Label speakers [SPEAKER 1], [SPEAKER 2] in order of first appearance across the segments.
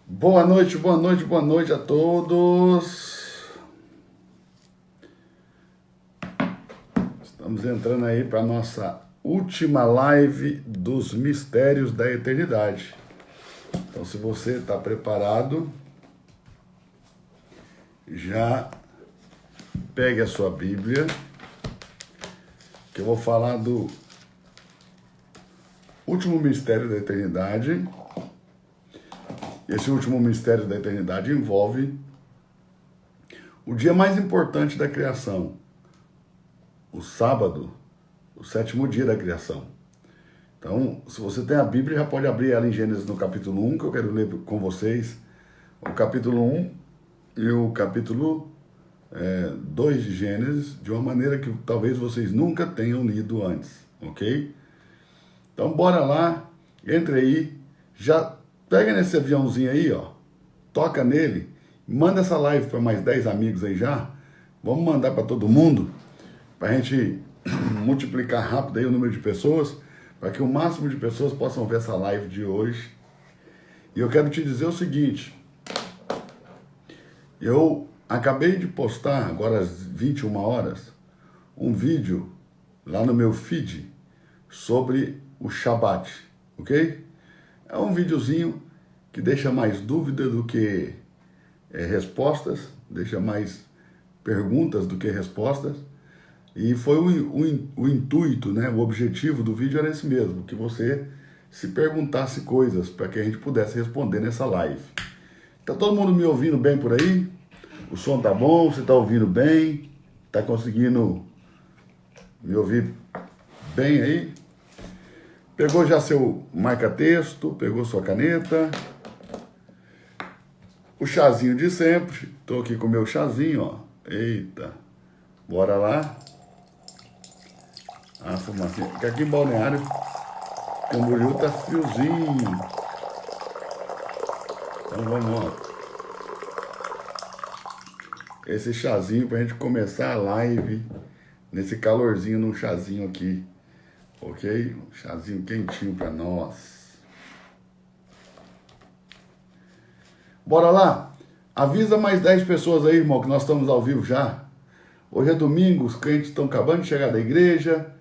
[SPEAKER 1] Boa noite, boa noite, boa noite a todos. Estamos entrando aí para a nossa última live dos mistérios da eternidade. Então, se você está preparado, já pegue a sua Bíblia, que eu vou falar do último mistério da eternidade. Esse último mistério da eternidade envolve o dia mais importante da criação, o sábado, o sétimo dia da criação. Então, se você tem a Bíblia, já pode abrir ela em Gênesis no capítulo 1, que eu quero ler com vocês. O capítulo 1 e o capítulo 2 de Gênesis, de uma maneira que talvez vocês nunca tenham lido antes, ok? Então, bora lá, entre aí, já pega nesse aviãozinho aí, ó, toca nele, manda essa live para mais 10 amigos aí já, vamos mandar para todo mundo, para a gente multiplicar rápido aí o número de pessoas, para que o máximo de pessoas possam ver essa live de hoje. E eu quero te dizer o seguinte, eu acabei de postar, agora às 21 horas, um vídeo lá no meu feed sobre o Shabat, ok? É um videozinho que deixa mais dúvida do que respostas, deixa mais perguntas do que respostas. E foi o intuito, né? O objetivo do vídeo era esse mesmo, que você se perguntasse coisas para que a gente pudesse responder nessa live. Tá todo mundo me ouvindo bem por aí? O som tá bom? Você tá ouvindo bem? Tá conseguindo me ouvir bem aí? Pegou já seu marca-texto, pegou sua caneta, o chazinho de sempre, tô aqui com o meu chazinho, ó, eita, bora lá, a fumacinha, porque aqui em Balneário, Camboriú tá friozinho, então vamos lá, esse chazinho pra gente começar a live, nesse calorzinho no chazinho aqui, ok? Um chazinho quentinho pra nós. Bora lá? Avisa mais 10 pessoas aí, irmão, que nós estamos ao vivo já. Hoje é domingo, os crentes estão acabando de chegar da igreja.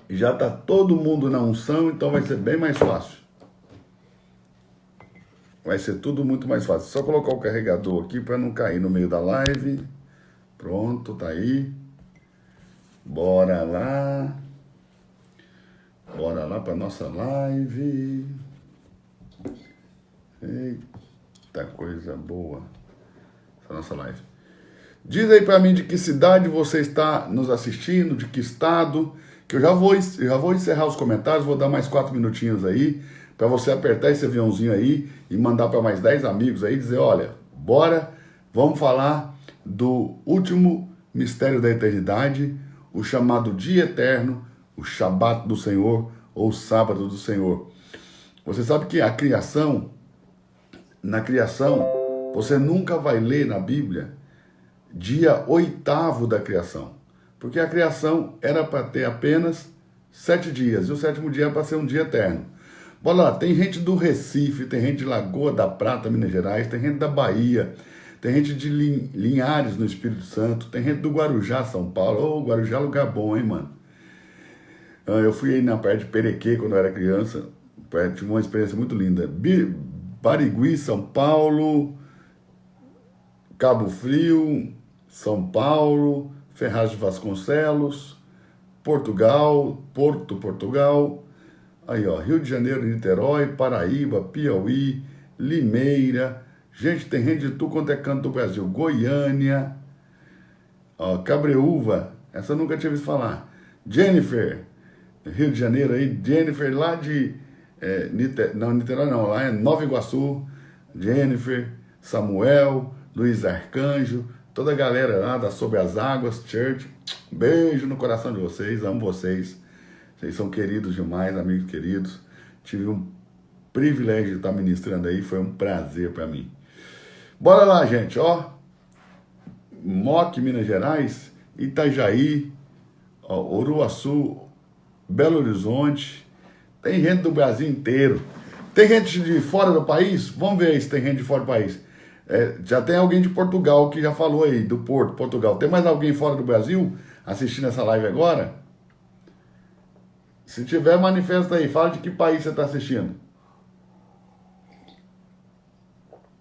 [SPEAKER 1] Já tá todo mundo na unção, então vai ser bem mais fácil. Vai ser tudo muito mais fácil. Só colocar o carregador aqui para não cair no meio da live. Pronto, tá aí. Bora lá. Bora lá para nossa live. Eita coisa boa. Essa nossa live. Diz aí para mim de que cidade você está nos assistindo, de que estado, que eu já vou encerrar os comentários, vou dar mais 4 minutinhos aí, para você apertar esse aviãozinho aí e mandar para mais 10 amigos aí, dizer, olha, bora, vamos falar do último mistério da eternidade, o chamado dia eterno, o Shabat do Senhor, ou sábado do Senhor. Você sabe que a criação, na criação, você nunca vai ler na Bíblia dia 8º da criação, porque a criação era para ter apenas 7 dias, e o 7º dia é para ser um dia eterno. Bora lá, tem gente do Recife, tem gente de Lagoa da Prata, Minas Gerais, tem gente da Bahia, tem gente de Linhares, no Espírito Santo, tem gente do Guarujá, São Paulo. Ô, Guarujá é lugar bom, hein, mano? Eu fui aí na praia de Perequê quando eu era criança, tive uma experiência muito linda. Barigui, São Paulo, Cabo Frio, São Paulo, Ferraz de Vasconcelos, Portugal, Portugal, aí ó, Rio de Janeiro, Niterói, Paraíba, Piauí, Limeira, gente, tem gente de tudo quanto é canto do Brasil, Goiânia, ó, Cabreúva, essa eu nunca tinha visto falar, Jennifer, Rio de Janeiro aí, Jennifer lá de, Niterói não, lá é Nova Iguaçu, Jennifer, Samuel, Luiz Arcanjo, toda a galera lá da Sobre as Águas Church, beijo no coração de vocês, amo vocês, vocês são queridos demais, amigos queridos, tive um privilégio de estar ministrando aí, foi um prazer para mim. Bora lá, gente, ó, Moque, Minas Gerais, Itajaí, ó, Uruaçu, Belo Horizonte, Tem gente do Brasil inteiro. Tem gente de fora do país? Vamos ver aí se tem gente de fora do país. Já tem alguém de Portugal que já falou aí, do Porto, Portugal. Tem mais alguém fora do Brasil assistindo essa live agora? Se tiver, manifesta aí. Fala de que país você está assistindo.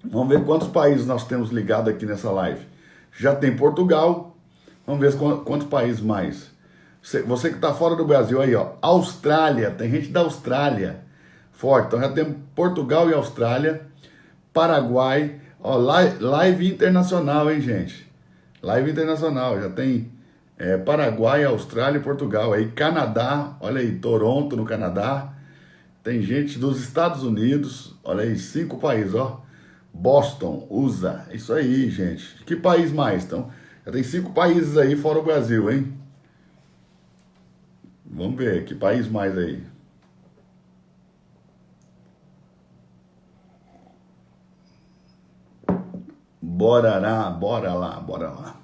[SPEAKER 1] Vamos ver quantos países nós temos ligado aqui nessa live. Já tem Portugal. Vamos ver quantos países mais. Você que está fora do Brasil aí, ó. Austrália. Tem gente da Austrália. Forte. Então já tem Portugal e Austrália. Paraguai. Ó, live internacional, hein, gente? Live internacional. Já tem Paraguai, Austrália e Portugal. Aí Canadá. Olha aí, Toronto no Canadá. Tem gente dos Estados Unidos. Olha aí, 5 países, ó. Boston, USA. Isso aí, gente. Que país mais? Então, já tem 5 países aí fora o Brasil, hein? Vamos ver, que país mais aí? Bora lá, bora lá, bora lá.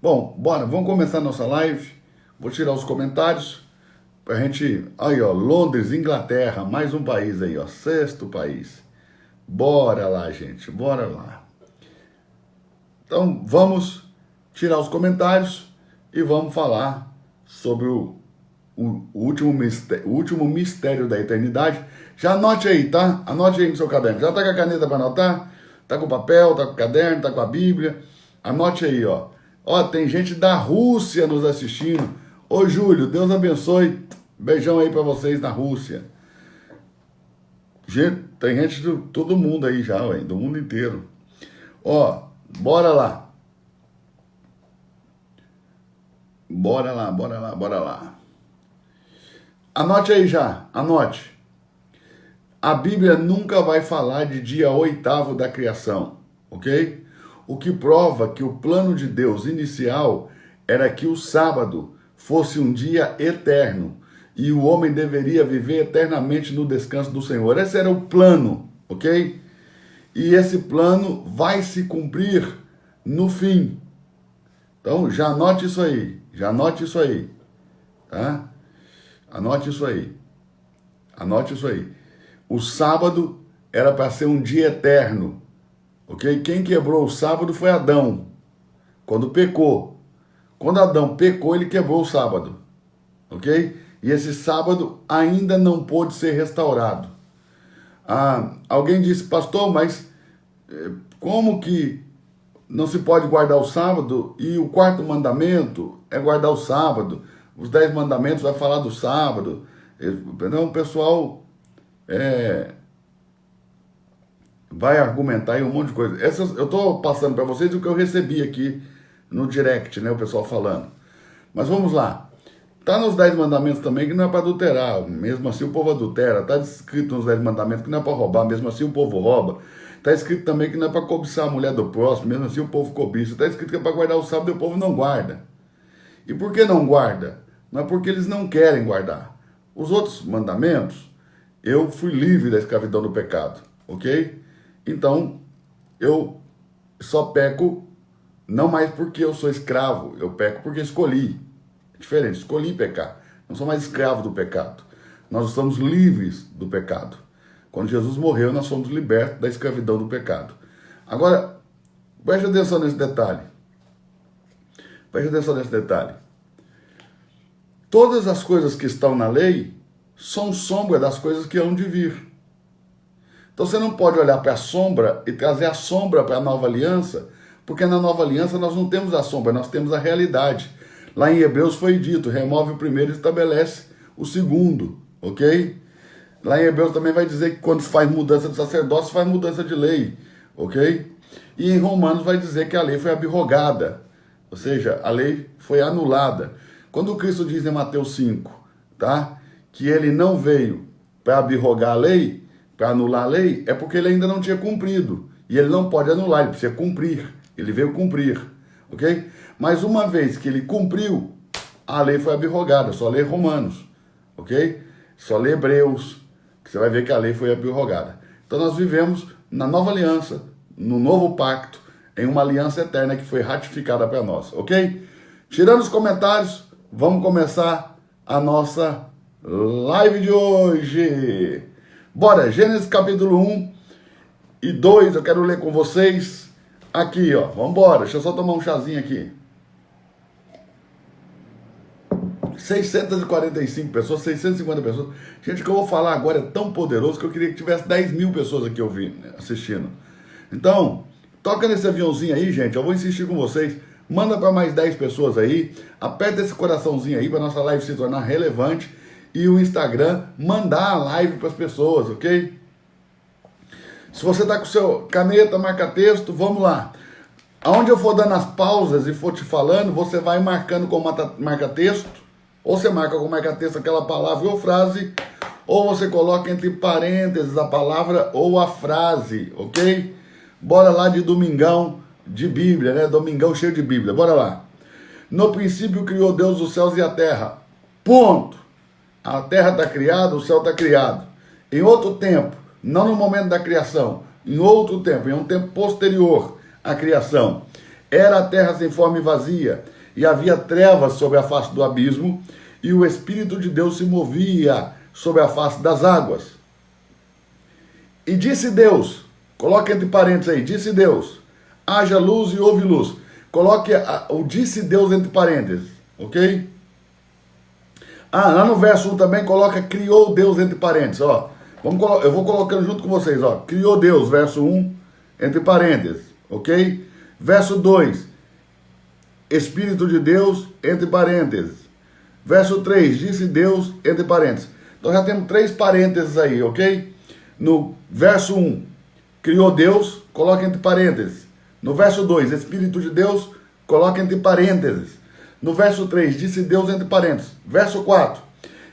[SPEAKER 1] Bom, bora, vamos começar a nossa live. Vou tirar os comentários pra gente... Aí, ó, Londres, Inglaterra, mais um país aí, ó, 6º país. Bora lá, gente, bora lá. Então, vamos tirar os comentários e vamos falar sobre o último mistério da eternidade. Já anote aí, tá? Anote aí no seu caderno. Já tá com a caneta para anotar? Tá com o papel, tá com o caderno, tá com a Bíblia? Anote aí, ó. Ó, tem gente da Rússia nos assistindo. Ô, Júlio, Deus abençoe. Beijão aí para vocês na Rússia. Gente, tem gente de todo mundo aí já, ué, do mundo inteiro. Ó, bora lá. Bora lá, bora lá, bora lá. Anote aí já, anote. A Bíblia nunca vai falar de dia 8º da criação, ok? O que prova que o plano de Deus inicial era que o sábado fosse um dia eterno e o homem deveria viver eternamente no descanso do Senhor. Esse era o plano, ok? E esse plano vai se cumprir no fim. Então, já anote isso aí, tá? Anote isso aí. Anote isso aí. O sábado era para ser um dia eterno, ok? Quem quebrou o sábado foi Adão, quando pecou. Quando Adão pecou, ele quebrou o sábado, ok? E esse sábado ainda não pôde ser restaurado. Alguém disse, pastor, mas como que não se pode guardar o sábado e o 4º mandamento é guardar o sábado? Os 10 mandamentos vai falar do sábado. Não, o pessoal vai argumentar aí um monte de coisa. Eu estou passando para vocês o que eu recebi aqui no direct, né? O pessoal falando. Mas vamos lá. Está nos 10 mandamentos também que não é para adulterar, mesmo assim o povo adultera. Está escrito nos 10 mandamentos que não é para roubar, mesmo assim o povo rouba. Está escrito também que não é para cobiçar a mulher do próximo, mesmo assim o povo cobiça. Está escrito que é para guardar o sábado e o povo não guarda. E por que não guarda? Não é porque eles não querem guardar. Os outros mandamentos, eu fui livre da escravidão do pecado, ok? Então, eu só peco não mais porque eu sou escravo, eu peco porque escolhi. Diferente, escolhi pecar. Não sou mais escravo do pecado. Nós estamos livres do pecado. Quando Jesus morreu, nós fomos libertos da escravidão do pecado. Agora, preste atenção nesse detalhe. Preste atenção nesse detalhe. Todas as coisas que estão na lei são sombra das coisas que hão de vir. Então você não pode olhar para a sombra e trazer a sombra para a nova aliança, porque na nova aliança nós não temos a sombra, nós temos a realidade. Lá em Hebreus foi dito, remove o primeiro e estabelece o segundo, ok? Lá em Hebreus também vai dizer que quando faz mudança de sacerdócio, faz mudança de lei, ok? E em Romanos vai dizer que a lei foi abrogada, ou seja, a lei foi anulada. Quando Cristo diz em Mateus 5, tá? Que ele não veio para abrogar a lei, para anular a lei, é porque ele ainda não tinha cumprido. E ele não pode anular, ele precisa cumprir. Ele veio cumprir, ok? Mas uma vez que ele cumpriu, a lei foi abrogada. Só lê Romanos, ok? Só lê Hebreus, que você vai ver que a lei foi abrogada. Então nós vivemos na nova aliança, no novo pacto, em uma aliança eterna que foi ratificada para nós, ok? Tirando os comentários, vamos começar a nossa live de hoje. Bora, Gênesis capítulo 1 e 2, eu quero ler com vocês aqui, ó. Vambora, deixa eu só tomar um chazinho aqui. 645 pessoas, 650 pessoas. Gente, o que eu vou falar agora é tão poderoso que eu queria que tivesse 10 mil pessoas aqui ouvindo, assistindo. Então, toca nesse aviãozinho aí, gente. Eu vou insistir com vocês. Manda para mais 10 pessoas aí. Aperta esse coraçãozinho aí para nossa live se tornar relevante. E o Instagram mandar a live para as pessoas, ok? Se você tá com seu caneta, marca-texto, vamos lá. Aonde eu for dando as pausas e for te falando, você vai marcando com marca-texto. Ou você marca com marca-texto aquela palavra ou frase, ou você coloca entre parênteses a palavra ou a frase, ok? Bora lá de domingão de Bíblia, né? Domingão cheio de Bíblia, bora lá. No princípio criou Deus os céus e a terra. Ponto. A terra está criada, o céu está criado. Em outro tempo, não no momento da criação, em outro tempo, em um tempo posterior à criação, era a terra sem forma e vazia, e havia trevas sobre a face do abismo, e o Espírito de Deus se movia sobre a face das águas. E disse Deus, coloque entre parênteses aí, disse Deus, haja luz e houve luz. Coloque o disse Deus entre parênteses, ok? Lá no verso 1 também coloca criou Deus entre parênteses, ó. Eu vou colocando junto com vocês, ó. Criou Deus, verso 1, entre parênteses, ok? Verso 2, Espírito de Deus, entre parênteses. Verso 3, disse Deus, entre parênteses. Então já temos 3 parênteses aí, ok? No verso 1, criou Deus, coloca entre parênteses. No verso 2, Espírito de Deus, coloca entre parênteses. No verso 3, disse Deus, entre parênteses. Verso 4,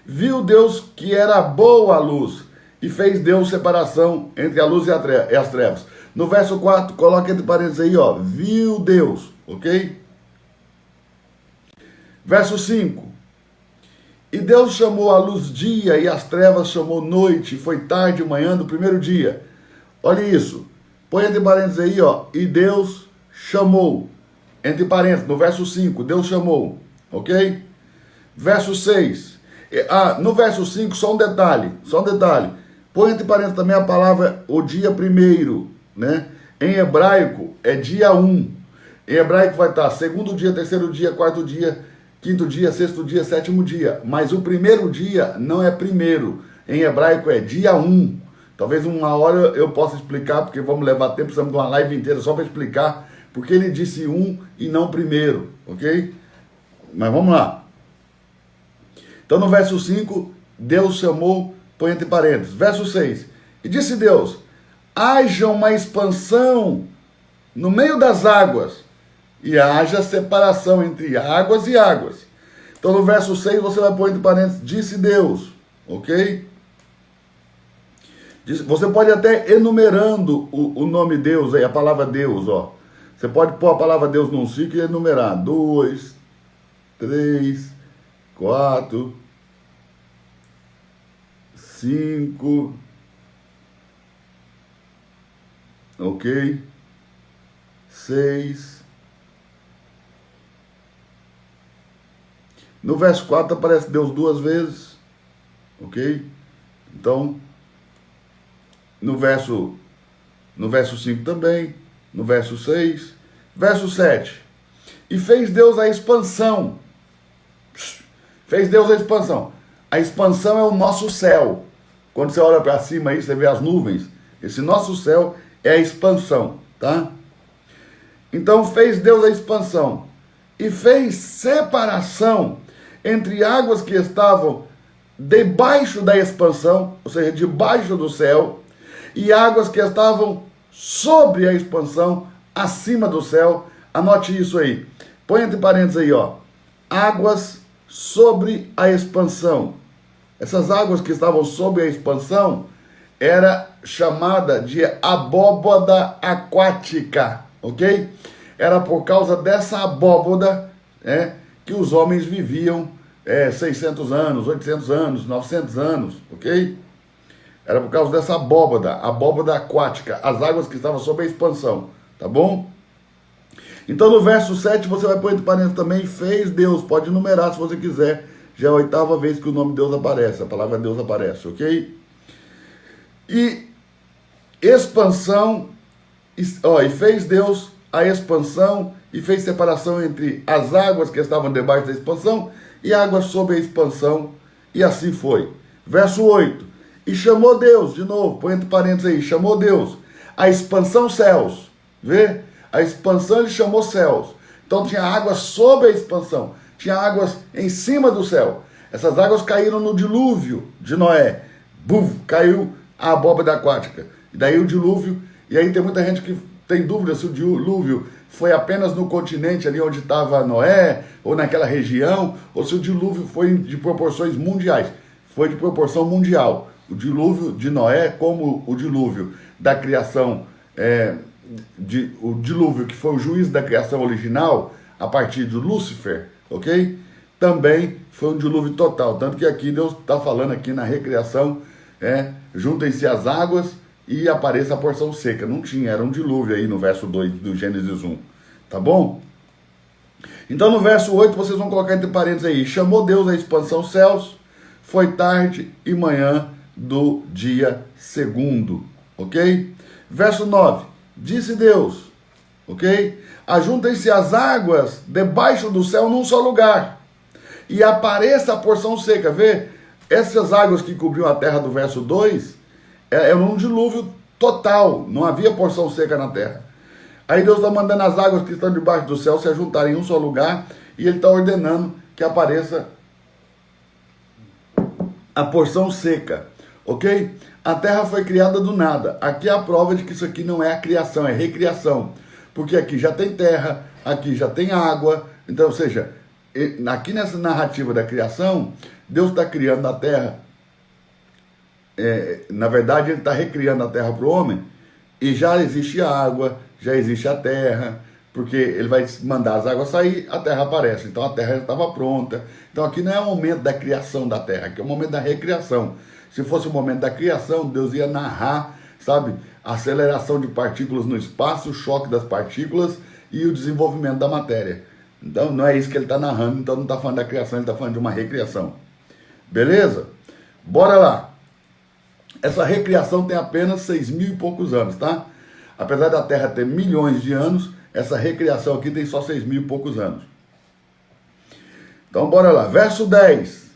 [SPEAKER 1] viu Deus que era boa a luz, e fez Deus separação entre a luz e as trevas. No verso 4, coloca entre parênteses aí, ó, viu Deus, ok? Verso 5, e Deus chamou a luz dia e as trevas chamou noite, foi tarde e manhã do primeiro dia. Olha isso, põe entre parênteses aí, ó, e Deus chamou, entre parênteses, no verso 5, Deus chamou, ok? Verso 6, no verso 5, só um detalhe, põe entre parênteses também a palavra o dia primeiro, né? Em hebraico é dia 1, em hebraico vai estar segundo dia, terceiro dia, quarto dia, quinto dia, sexto dia, sétimo dia, mas o primeiro dia não é primeiro, em hebraico é dia 1. Talvez uma hora eu possa explicar, porque vamos levar tempo, precisamos de uma live inteira só para explicar, porque ele disse 1 e não primeiro, ok? Mas vamos lá. Então no verso 5, Deus chamou, põe entre parênteses. Verso 6, e disse Deus, haja uma expansão no meio das águas, e haja separação entre águas e águas. Então no verso 6 você vai pôr entre parênteses, disse Deus, ok? Você pode até enumerando o nome Deus aí, a palavra Deus, ó. Você pode pôr a palavra Deus num ciclo e enumerar 2, 3, 4, 5, ok? 6. No verso 4 aparece Deus 2 vezes, ok? Então, no verso 5 também, no verso 6, verso 7. E fez Deus a expansão. Fez Deus a expansão. A expansão é o nosso céu. Quando você olha para cima aí, você vê as nuvens. Esse nosso céu é a expansão, tá? Então fez Deus a expansão. E fez separação entre águas que estavam debaixo da expansão, ou seja, debaixo do céu, e águas que estavam sobre a expansão, acima do céu. Anote isso aí. Põe entre parênteses aí, ó. Águas sobre a expansão. Essas águas que estavam sobre a expansão era chamada de abóboda aquática, ok? Era por causa dessa abóboda, que os homens viviam 600 anos, 800 anos, 900 anos, ok? Era por causa dessa abóboda aquática, as águas que estavam sob a expansão, tá bom? Então no verso 7 você vai pôr entre parênteses também, fez Deus, pode numerar se você quiser, já é a 8ª vez que o nome de Deus aparece, a palavra Deus aparece, ok? E expansão, ó, e fez Deus a expansão e fez separação entre as águas que estavam debaixo da expansão e águas sob a expansão, e assim foi. Verso 8, e chamou Deus, de novo, põe entre parênteses aí, chamou Deus, a expansão céus, vê? A expansão ele chamou céus, então tinha águas sob a expansão, tinha águas em cima do céu, essas águas caíram no dilúvio de Noé, buf, caiu a abóbora aquática, e daí o dilúvio, e aí tem muita gente que tem dúvida se o dilúvio foi apenas no continente ali onde estava Noé, ou naquela região, ou se o dilúvio foi de proporções mundiais. Foi de proporção mundial. O dilúvio de Noé, como o dilúvio da criação, o dilúvio que foi o juízo da criação original, a partir de Lúcifer, ok? Também foi um dilúvio total. Tanto que aqui Deus está falando aqui na recriação, juntem-se as águas e apareça a porção seca. Não tinha, era um dilúvio aí no verso 2 do Gênesis 1. Tá bom? Então no verso 8 vocês vão colocar entre parênteses aí. Chamou Deus a expansão céus, foi tarde e manhã do dia segundo. Ok? Verso 9. Disse Deus, ok? Ajuntem-se as águas debaixo do céu num só lugar. E apareça a porção seca. Vê? Essas águas que cobriam a terra do verso 2 era um dilúvio total, não havia porção seca na terra. Aí Deus está mandando as águas que estão debaixo do céu se ajuntarem em um só lugar, e Ele está ordenando que apareça a porção seca, ok? A terra foi criada do nada. Aqui é a prova de que isso aqui não é a criação, é recriação. Porque aqui já tem terra, aqui já tem água, então, ou seja, aqui nessa narrativa da criação, Deus está criando a terra. Na verdade, ele está recriando a terra para o homem, e já existe água, já existe a terra, porque ele vai mandar as águas sair, a terra aparece. Então a terra já estava pronta. Então aqui não é o momento da criação da terra, aqui é o momento da recriação. Se fosse o momento da criação, Deus ia narrar, sabe, a aceleração de partículas no espaço, o choque das partículas e o desenvolvimento da matéria. Então não é isso que ele está narrando, então não está falando da criação, ele está falando de uma recriação. Beleza? Bora lá. Essa recriação tem apenas 6.000 e poucos anos, tá? Apesar da Terra ter milhões de anos, essa recriação aqui tem só 6.000 e poucos anos. Então, bora lá. Verso 10.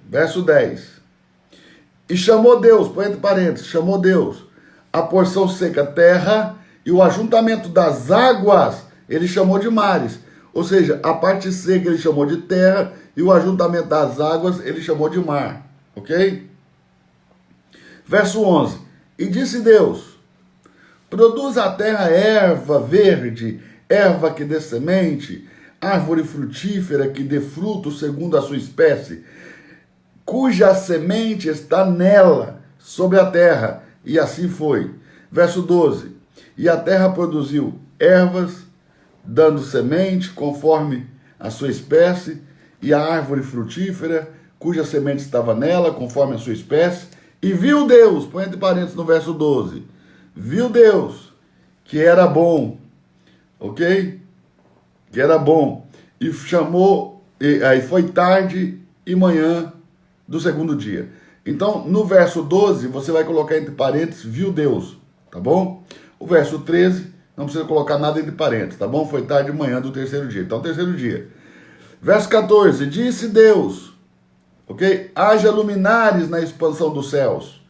[SPEAKER 1] Verso 10. E chamou Deus, põe entre parênteses, chamou Deus a porção seca terra e o ajuntamento das águas ele chamou de mares. Ou seja, a parte seca ele chamou de terra e o ajuntamento das águas ele chamou de mar. Ok? Verso 11, e disse Deus, produz a terra erva verde, erva que dê semente, árvore frutífera que dê fruto segundo a sua espécie, cuja semente está nela, sobre a terra, e assim foi. Verso 12, e a terra produziu ervas, dando semente conforme a sua espécie, e a árvore frutífera, cuja semente estava nela, conforme a sua espécie, e viu Deus, põe entre parênteses no verso 12, viu Deus que era bom, ok? Que era bom, e chamou, aí foi tarde e manhã do segundo dia. Então, no verso 12, você vai colocar entre parênteses, viu Deus, tá bom? O verso 13, não precisa colocar nada entre parênteses, tá bom? Foi tarde e manhã do terceiro dia, então terceiro dia. Verso 14, disse Deus, ok? Haja luminares na expansão dos céus,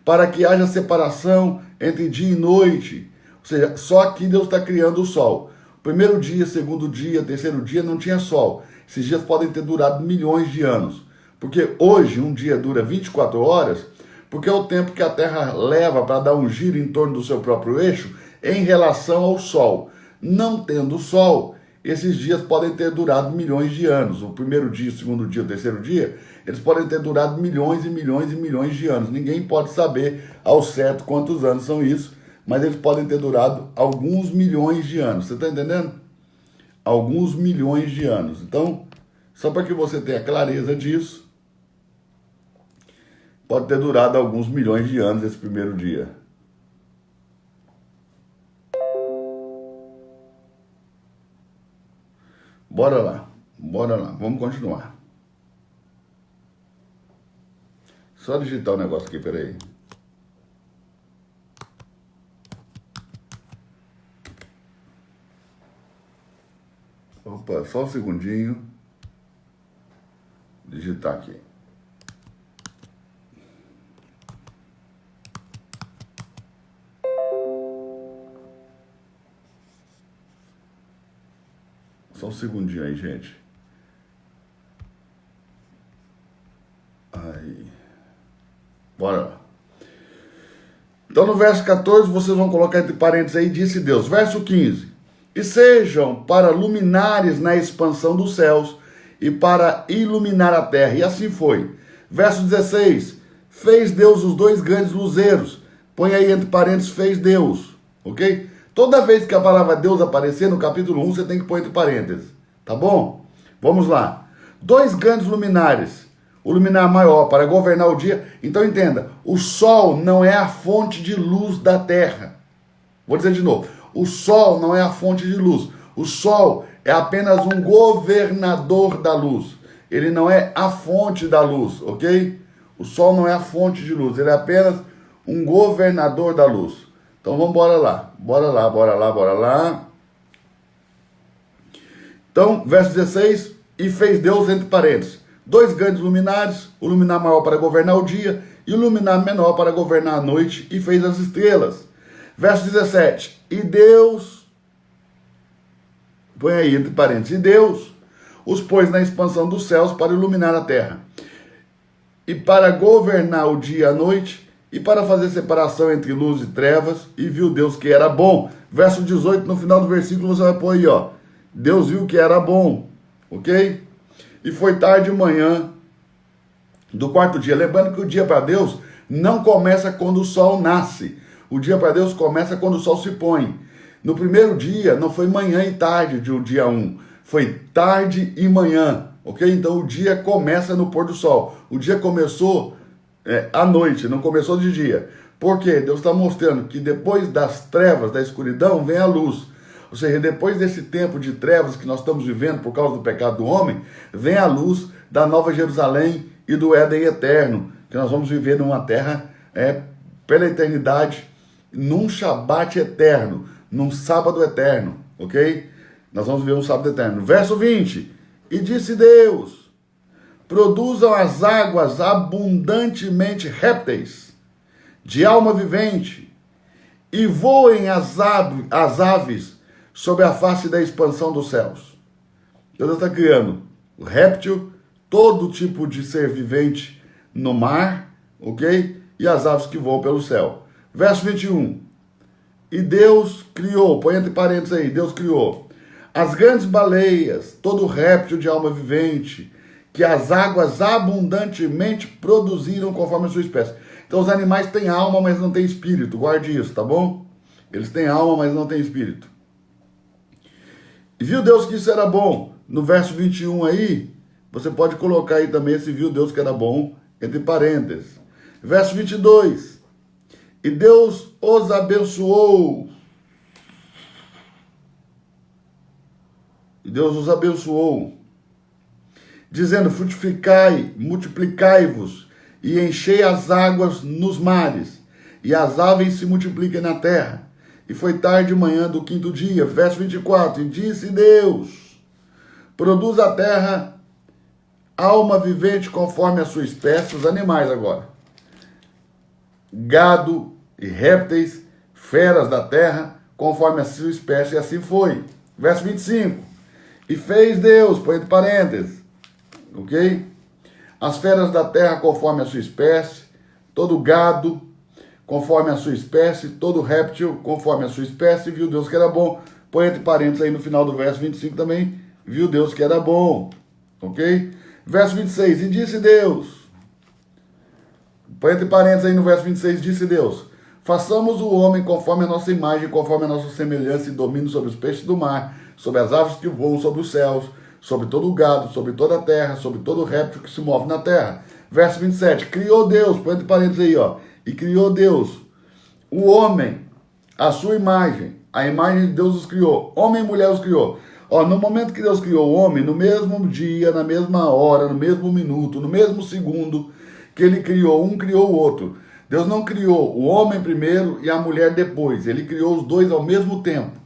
[SPEAKER 1] para que haja separação entre dia e noite. Ou seja, só aqui Deus está criando o sol. Primeiro dia, segundo dia, terceiro dia não tinha sol. Esses dias podem ter durado milhões de anos. Porque hoje um dia dura 24 horas, porque é o tempo que a Terra leva para dar um giro em torno do seu próprio eixo em relação ao Sol. Não tendo Sol, esses dias podem ter durado milhões de anos. O primeiro dia, o segundo dia, o terceiro dia, eles podem ter durado milhões e milhões e milhões de anos. Ninguém pode saber ao certo quantos anos são isso, mas eles podem ter durado alguns milhões de anos. Você está entendendo? Alguns milhões de anos. Então, só para que você tenha clareza disso, pode ter durado alguns milhões de anos esse primeiro dia. Bora lá, vamos continuar. Só digitar o negócio aqui, peraí. Opa, só um segundinho. Digitar aqui. Só um segundinho aí, gente. Aí. Bora lá. Então no verso 14 vocês vão colocar entre parênteses aí, disse Deus. Verso 15. E sejam para luminares na expansão dos céus e para iluminar a terra. E assim foi. Verso 16. Fez Deus os dois grandes luzeiros. Põe aí entre parênteses, fez Deus. Ok? Toda vez que a palavra Deus aparecer no capítulo 1, você tem que pôr entre parênteses. Tá bom? Vamos lá. Dois grandes luminares. O luminar maior para governar o dia. Então entenda, o sol não é a fonte de luz da terra. Vou dizer de novo. O sol não é a fonte de luz. O sol é apenas um governador da luz. Ele não é a fonte da luz, ok? O sol não é a fonte de luz. Ele é apenas um governador da luz. Então vamos embora lá. Bora lá, bora lá, bora lá. Então, verso 16. E fez Deus entre parênteses dois grandes luminares, o luminar maior para governar o dia e o luminar menor para governar a noite, e fez as estrelas. Verso 17. E Deus, põe aí entre parênteses, e Deus os pôs na expansão dos céus para iluminar a terra, e para governar o dia e a noite, e para fazer separação entre luz e trevas, e viu Deus que era bom. Verso 18, no final do versículo você vai pôr aí, ó, Deus viu que era bom, ok? E foi tarde de manhã do quarto dia. Lembrando que o dia para Deus não começa quando o sol nasce. O dia para Deus começa quando o sol se põe. No primeiro dia, não foi manhã e tarde de um dia 1. Foi tarde e manhã, ok? Então o dia começa no pôr do sol. O dia começou à noite, não começou de dia. Por quê? Deus está mostrando que depois das trevas, da escuridão, vem a luz. Ou seja, depois desse tempo de trevas que nós estamos vivendo por causa do pecado do homem, vem a luz da Nova Jerusalém e do Éden eterno, que nós vamos viver numa terra pela eternidade, num Shabat eterno, num sábado eterno, ok? Nós vamos viver um sábado eterno. Verso 20. E disse Deus, produzam as águas abundantemente répteis, de alma vivente, e voem as aves sobre a face da expansão dos céus. Deus está criando o réptil, todo tipo de ser vivente no mar, ok? E as aves que voam pelo céu. Verso 21. E Deus criou, põe entre parênteses aí, Deus criou as grandes baleias, todo réptil de alma vivente, que as águas abundantemente produziram conforme a sua espécie. Então os animais têm alma, mas não têm espírito. Guarde isso, tá bom? Eles têm alma, mas não têm espírito. E viu Deus que isso era bom. No verso 21 aí, você pode colocar aí também esse viu Deus que era bom, entre parênteses. Verso 22. E Deus os abençoou. E Deus os abençoou, dizendo, frutificai, multiplicai-vos, e enchei as águas nos mares, e as aves se multipliquem na terra. E foi tarde de manhã do quinto dia, verso 24, e disse Deus, produz a terra alma vivente conforme a sua espécie, os animais agora, gado e répteis, feras da terra, conforme a sua espécie, e assim foi. Verso 25, e fez Deus, põe entre parênteses, ok? As feras da terra conforme a sua espécie, todo gado conforme a sua espécie, todo réptil conforme a sua espécie, viu Deus que era bom. Põe entre parênteses aí no final do verso 25 também, viu Deus que era bom, ok? Verso 26, e disse Deus, põe entre parênteses aí no verso 26, disse Deus, façamos o homem conforme a nossa imagem, conforme a nossa semelhança, e domínio sobre os peixes do mar, sobre as aves que voam sobre os céus, sobre todo o gado, sobre toda a terra, sobre todo o réptil que se move na terra. Verso 27, criou Deus, põe entre parênteses aí, ó, e criou Deus, o homem, a sua imagem, a imagem de Deus os criou, homem e mulher os criou. Ó, no momento que Deus criou o homem, no mesmo dia, na mesma hora, no mesmo minuto, no mesmo segundo que ele criou um, criou o outro. Deus não criou o homem primeiro e a mulher depois. Ele criou os dois ao mesmo tempo.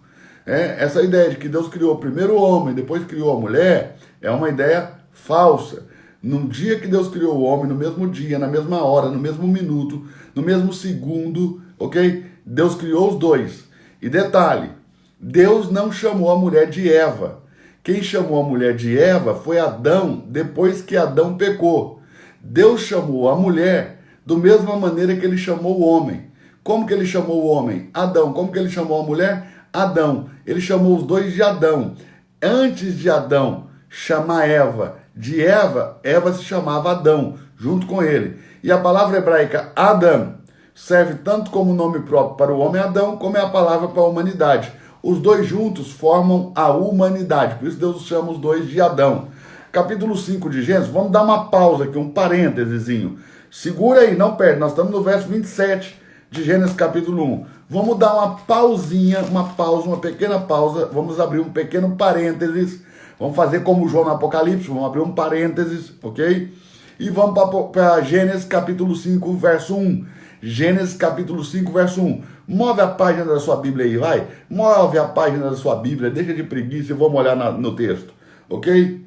[SPEAKER 1] Essa ideia de que Deus criou primeiro o homem, depois criou a mulher, é uma ideia falsa. No dia que Deus criou o homem, no mesmo dia, na mesma hora, no mesmo minuto, no mesmo segundo, ok? Deus criou os dois. E detalhe, Deus não chamou a mulher de Eva. Quem chamou a mulher de Eva foi Adão, depois que Adão pecou. Deus chamou a mulher da mesma maneira que ele chamou o homem. Como que ele chamou o homem? Adão. Como que ele chamou a mulher? Adão. Ele chamou os dois de Adão. Antes de Adão chamar Eva de Eva, Eva se chamava Adão, junto com ele. E a palavra hebraica Adam serve tanto como nome próprio para o homem Adão, como é a palavra para a humanidade. Os dois juntos formam a humanidade, por isso Deus chama os dois de Adão. Capítulo 5 de Gênesis, vamos dar uma pausa aqui, um parêntesezinho. Segura aí, não perde, nós estamos no verso 27 de Gênesis capítulo 1. Vamos dar uma pausinha, uma pequena pausa, vamos abrir um pequeno parênteses, vamos fazer como João no Apocalipse, vamos abrir um parênteses, ok? E vamos para Gênesis capítulo 5, verso 1. Gênesis capítulo 5, verso 1. Move a página da sua Bíblia aí, vai. Move a página da sua Bíblia, deixa de preguiça e vamos olhar no texto, ok?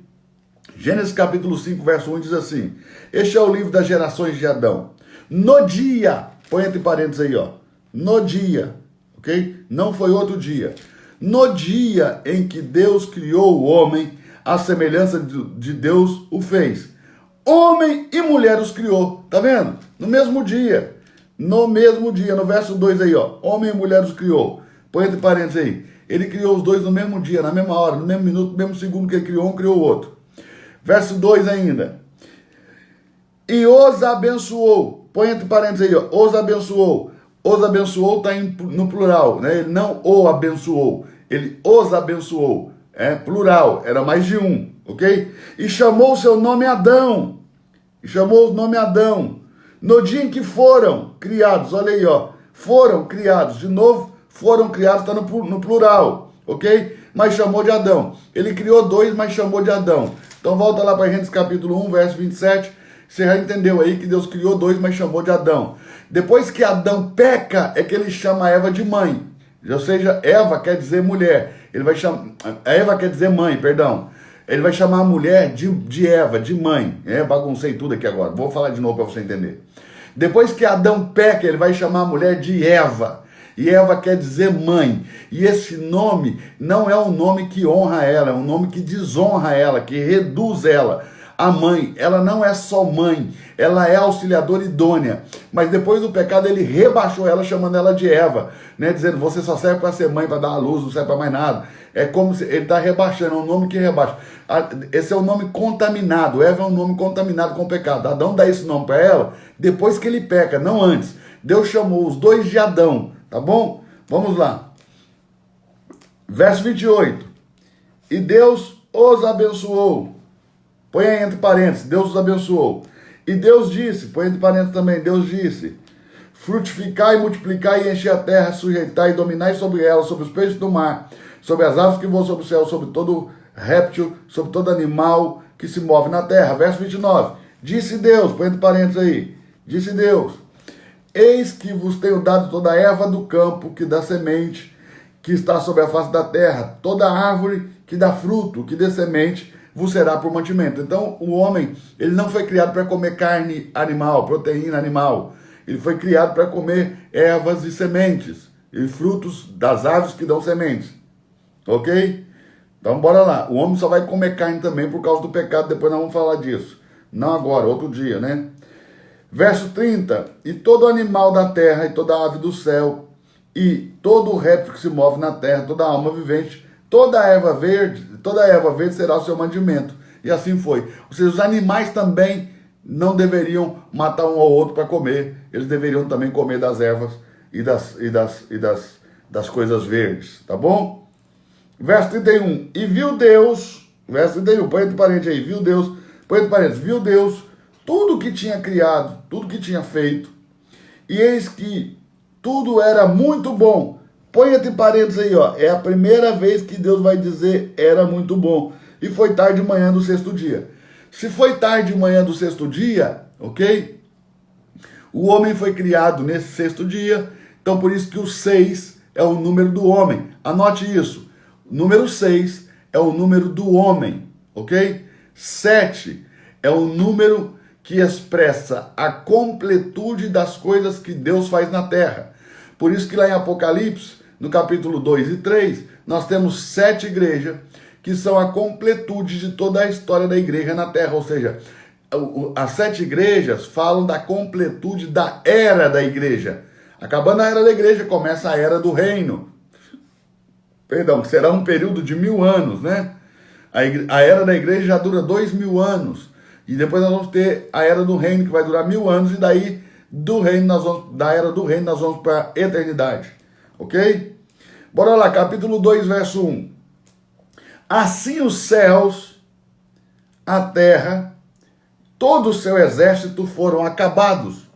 [SPEAKER 1] Gênesis capítulo 5, verso 1 diz assim: este é o livro das gerações de Adão. No dia, põe entre parênteses aí, ó. No dia, ok? Não foi outro dia. No dia em que Deus criou o homem, a semelhança de Deus o fez. Homem e mulher os criou, tá vendo? No mesmo dia. No mesmo dia, no verso 2 aí, ó. Homem e mulher os criou. Põe entre parênteses aí. Ele criou os dois no mesmo dia, na mesma hora, no mesmo minuto, no mesmo segundo que ele criou um, criou o outro. Verso 2 ainda. E os abençoou. Põe entre parênteses aí, ó. Os abençoou. Os abençoou está no plural, né? Ele não o abençoou. Ele os abençoou. É plural, era mais de um, ok? E chamou o seu nome Adão. E chamou o nome Adão. No dia em que foram criados, olha aí, ó. Foram criados, de novo, foram criados, está no plural, ok? Mas chamou de Adão. Ele criou dois, mas chamou de Adão. Então volta lá para Gênesis capítulo 1, verso 27. Você já entendeu aí que Deus criou dois, mas chamou de Adão. Depois que Adão peca, é que ele chama Eva de mãe. Ou seja, Eva quer dizer mulher. Ele vai chamar, Eva quer dizer mãe, perdão. Ele vai chamar a mulher de Eva, de mãe. Baguncei tudo aqui agora. Vou falar de novo para você entender. Depois que Adão peca, ele vai chamar a mulher de Eva. E Eva quer dizer mãe. E esse nome não é um nome que honra ela, é um nome que desonra ela, que reduz ela. A mãe, ela não é só mãe, ela é auxiliadora idônea. Mas depois do pecado ele rebaixou ela, chamando ela de Eva, né? Dizendo, você só serve para ser mãe, para dar a luz, não serve para mais nada. É como se ele está rebaixando, é um nome que rebaixa. Esse é um nome contaminado, Eva é um nome contaminado com o pecado. Adão dá esse nome para ela depois que ele peca, não antes. Deus chamou os dois de Adão, tá bom? Vamos lá. Verso 28. E Deus os abençoou. Põe aí entre parênteses, Deus os abençoou. E Deus disse, põe entre parênteses também, Deus disse: frutificai, multiplicai e enchei a terra, sujeitai e dominai sobre ela, sobre os peixes do mar, sobre as aves que voam sobre o céu, sobre todo réptil, sobre todo animal que se move na terra. Verso 29. Disse Deus, põe entre parênteses aí, disse Deus: eis que vos tenho dado toda a erva do campo que dá semente, que está sobre a face da terra, toda árvore que dá fruto, que dê semente, vos será por mantimento. Então, o homem, ele não foi criado para comer carne animal, proteína animal. Ele foi criado para comer ervas e sementes, e frutos das árvores que dão sementes. Ok? Então, bora lá. O homem só vai comer carne também por causa do pecado, depois nós vamos falar disso. Não agora, outro dia, né? Verso 30. E todo animal da terra, e toda ave do céu, e todo réptil que se move na terra, toda alma vivente, toda erva verde será o seu mandamento. E assim foi. Ou seja, os animais também não deveriam matar um ao outro para comer. Eles deveriam também comer das ervas e das coisas verdes. Tá bom? Verso 31. E viu Deus, verso 31, põe entre parênteses aí, viu Deus, põe entre parênteses, viu Deus tudo que tinha criado, tudo que tinha feito, e eis que tudo era muito bom. Põe entre parênteses aí, ó. É a primeira vez que Deus vai dizer era muito bom. E foi tarde de manhã do sexto dia. Se foi tarde de manhã do sexto dia, ok? O homem foi criado nesse sexto dia, então por isso que o 6 é o número do homem. Anote isso. Número 6 é o número do homem, ok? 7 é o número que expressa a completude das coisas que Deus faz na terra. Por isso que lá em Apocalipse, no capítulo 2 e 3, nós temos 7 igrejas que são a completude de toda a história da igreja na terra. Ou seja, as 7 igrejas falam da completude da era da igreja. Acabando a era da igreja, começa a era do reino. Perdão, será um período de 1000 anos, né? A era da igreja já dura 2000 anos. E depois nós vamos ter a era do reino, que vai durar 1000 anos. E daí, da era do reino, nós vamos para a eternidade. Ok? Bora lá, capítulo 2, verso 1. Assim os céus, a terra, todo o seu exército foram acabados.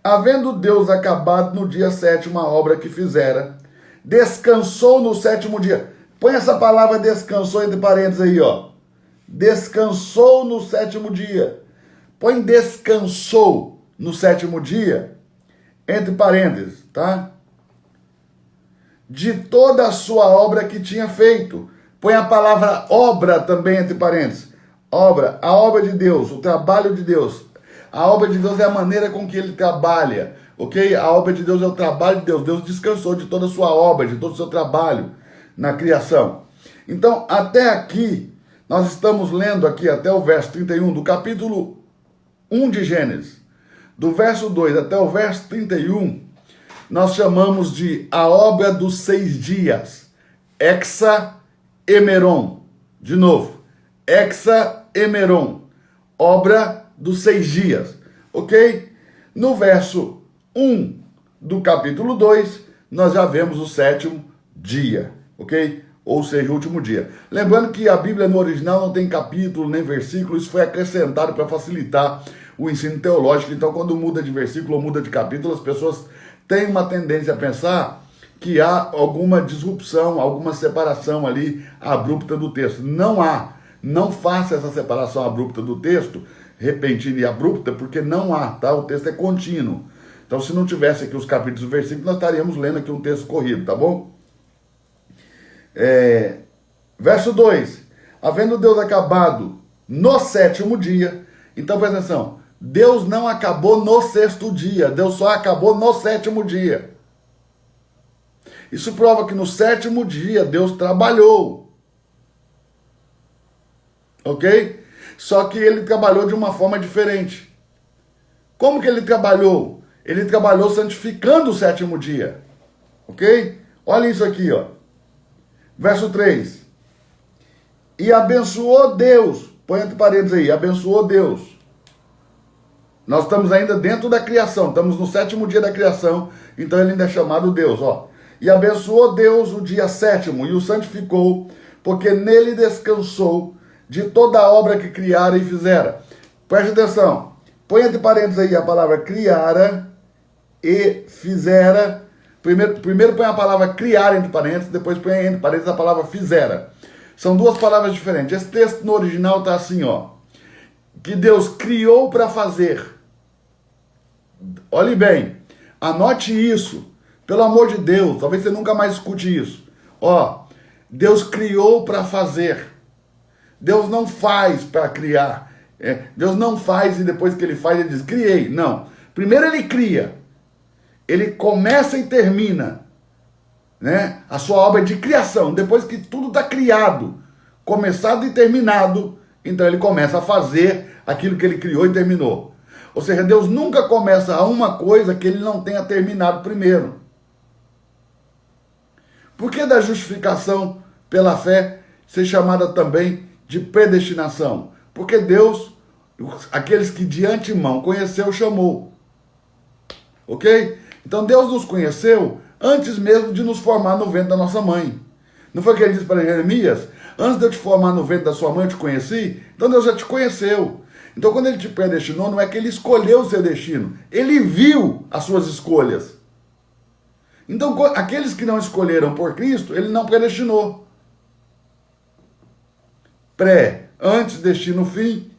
[SPEAKER 1] Havendo Deus acabado no dia 7º a obra que fizera, descansou no 7º dia. Põe essa palavra descansou entre parênteses aí, ó. Descansou no 7º dia. Põe descansou no 7º dia, entre parênteses, tá? De toda a sua obra que tinha feito. Põe a palavra obra também entre parênteses. Obra, a obra de Deus, o trabalho de Deus. A obra de Deus é a maneira com que ele trabalha, ok? A obra de Deus é o trabalho de Deus. Deus descansou de toda a sua obra, de todo o seu trabalho na criação. Então, até aqui, nós estamos lendo aqui até o verso 31 do capítulo 1 de Gênesis. Do verso 2 até o verso 31, nós chamamos de a obra dos 6 dias. Exa-emeron. De novo. Exa-emeron. Obra dos 6 dias. Ok? No verso 1 do capítulo 2, nós já vemos o 7º dia. Ok? Ou seja, o último dia. Lembrando que a Bíblia no original não tem capítulo nem versículo. Isso foi acrescentado para facilitar o ensino teológico. Então, quando muda de versículo ou muda de capítulo, as pessoas têm uma tendência a pensar que há alguma disrupção, alguma separação ali abrupta do texto. Não há. Não faça essa separação abrupta do texto, repentina e abrupta, porque não há, tá? O texto é contínuo. Então, se não tivesse aqui os capítulos e versículos, nós estaríamos lendo aqui um texto corrido, tá bom? Verso 2. Havendo Deus acabado no 7º dia. Então, presta atenção. Deus não acabou no 6º dia. Deus só acabou no 7º dia. Isso prova que no 7º dia Deus trabalhou. Ok? Só que ele trabalhou de uma forma diferente. Como que ele trabalhou? Ele trabalhou santificando o 7º dia. Ok? Olha isso aqui, ó. Verso 3. E abençoou Deus. Põe entre parênteses aí. Abençoou Deus. Nós estamos ainda dentro da criação. Estamos no 7º dia da criação. Então ele ainda é chamado Deus, ó. E abençoou Deus o dia 7º e o santificou, porque nele descansou de toda a obra que criara e fizera. Preste atenção. Põe entre parênteses aí a palavra criara e fizera. Primeiro põe a palavra criar entre parênteses, depois põe entre parênteses a palavra fizera. São duas palavras diferentes. Esse texto no original está assim, ó. Que Deus criou para fazer. Olhe bem. Anote isso. Pelo amor de Deus. Talvez você nunca mais escute isso. Ó. Deus criou para fazer. Deus não faz para criar. Deus não faz e depois que ele faz ele diz, criei. Não. Primeiro ele cria. Ele começa e termina, né, a sua obra de criação. Depois que tudo está criado, começado e terminado, então ele começa a fazer aquilo que ele criou e terminou. Ou seja, Deus nunca começa uma coisa que ele não tenha terminado primeiro. Por que da justificação pela fé ser chamada também de predestinação? Porque Deus, aqueles que de antemão conheceu, chamou. Ok? Então Deus nos conheceu antes mesmo de nos formar no ventre da nossa mãe. Não foi o que ele disse para Jeremias? Antes de eu te formar no ventre da sua mãe, eu te conheci? Então Deus já te conheceu. Então quando ele te predestinou, não é que ele escolheu o seu destino. Ele viu as suas escolhas. Então aqueles que não escolheram por Cristo, ele não predestinou. Antes, destino, fim.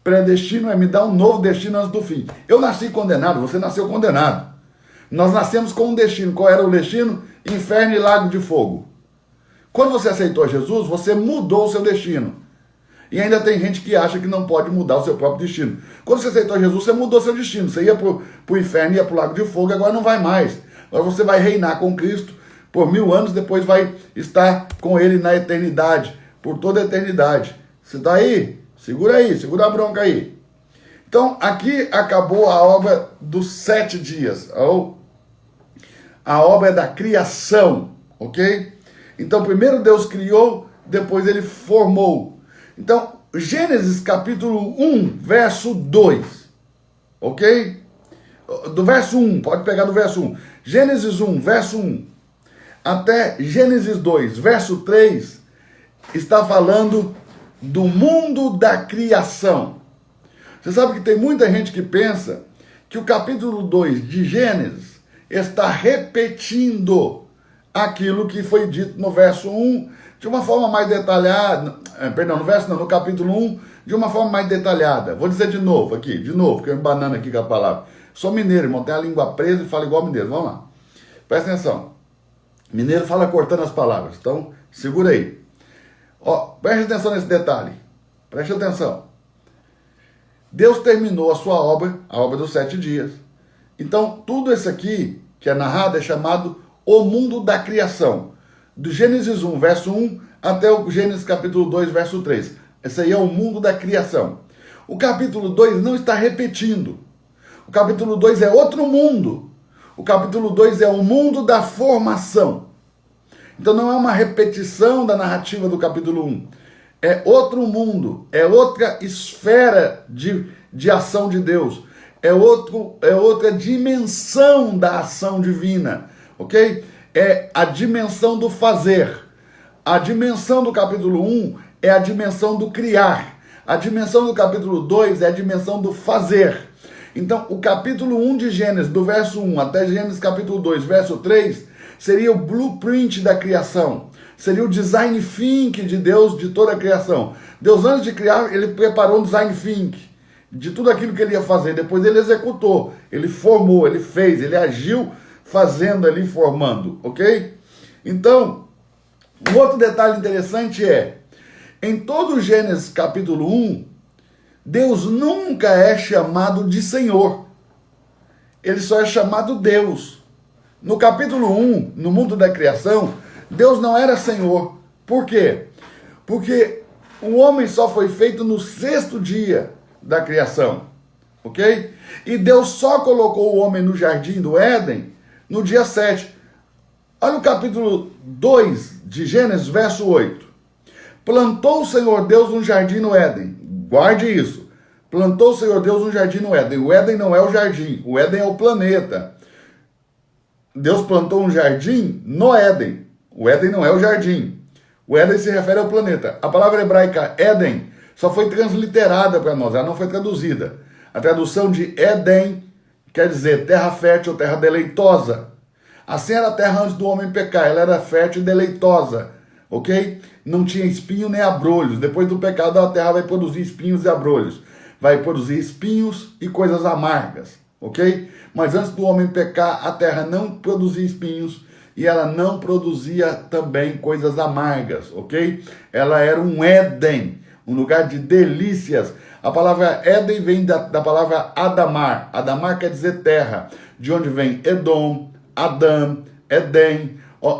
[SPEAKER 1] predestino é me dar um novo destino antes do fim. Eu nasci condenado, você nasceu condenado. Nós nascemos com um destino. Qual era o destino? Inferno e lago de fogo. Quando você aceitou Jesus, você mudou o seu destino. E ainda tem gente que acha que não pode mudar o seu próprio destino. Quando você aceitou Jesus, você mudou seu destino. Você ia para o inferno, ia para o lago de fogo, agora não vai mais. Agora você vai reinar com Cristo por 1000 anos, depois vai estar com Ele na eternidade, por toda a eternidade. Você está aí? Segura a bronca aí. Então, aqui acabou a obra dos 7 dias. A obra da criação, ok? Então, primeiro Deus criou, depois Ele formou. Então, Gênesis capítulo 1, verso 2, ok? Do verso 1, pode pegar do verso 1. Gênesis 1, verso 1, até Gênesis 2, verso 3, está falando do mundo da criação. Você sabe que tem muita gente que pensa que o capítulo 2 de Gênesis está repetindo aquilo que foi dito no verso 1, de uma forma mais detalhada, no capítulo 1, de uma forma mais detalhada. Vou dizer de novo, que eu embanando aqui com a palavra. Sou mineiro, irmão, tenho a língua presa e falo igual mineiro. Vamos lá. Presta atenção. Mineiro fala cortando as palavras, então segura aí. Preste atenção nesse detalhe. Preste atenção. Deus terminou a sua obra, a obra dos 7 dias. Então, tudo isso aqui que é narrado é chamado o mundo da criação. Do Gênesis 1, verso 1, até o Gênesis capítulo 2, verso 3. Esse aí é o mundo da criação. O capítulo 2 não está repetindo. O capítulo 2 é outro mundo. O capítulo 2 é o mundo da formação. Então não é uma repetição da narrativa do capítulo 1. É outro mundo, é outra esfera de ação de Deus. É outra dimensão da ação divina, ok? É a dimensão do fazer. A dimensão do capítulo 1 é a dimensão do criar. A dimensão do capítulo 2 é a dimensão do fazer. Então, o capítulo 1 de Gênesis, do verso 1 até Gênesis capítulo 2, verso 3, seria o blueprint da criação. Seria o design thinking de Deus de toda a criação. Deus, antes de criar, ele preparou um design thinking de tudo aquilo que ele ia fazer. Depois ele executou, ele formou, ele fez, ele agiu fazendo ali, formando, ok? Então, um outro detalhe interessante é, em todo Gênesis capítulo 1, Deus nunca é chamado de Senhor. Ele só é chamado Deus. No capítulo 1, no mundo da criação, Deus não era Senhor. Por quê? Porque o homem só foi feito no 6º dia da criação, ok? E Deus só colocou o homem no jardim do Éden no dia 7. Olha o capítulo 2 de Gênesis, verso 8. Plantou o Senhor Deus um jardim no Éden. Guarde isso. Plantou o Senhor Deus um jardim no Éden. O Éden não é o jardim, o Éden é o planeta. Deus plantou um jardim no Éden. O Éden não é o jardim. O Éden se refere ao planeta. A palavra hebraica Éden só foi transliterada para nós, ela não foi traduzida. A tradução de Éden quer dizer terra fértil, terra deleitosa. Assim era a terra antes do homem pecar, ela era fértil e deleitosa, ok? Não tinha espinho nem abrolhos. Depois do pecado a terra vai produzir espinhos e abrolhos. Vai produzir espinhos e coisas amargas, ok? Mas antes do homem pecar, a terra não produzia espinhos e ela não produzia também coisas amargas, ok? Ela era um Éden, um lugar de delícias. A palavra Éden vem da palavra Adamar. Adamar quer dizer terra, de onde vem Edom, Adão, Éden,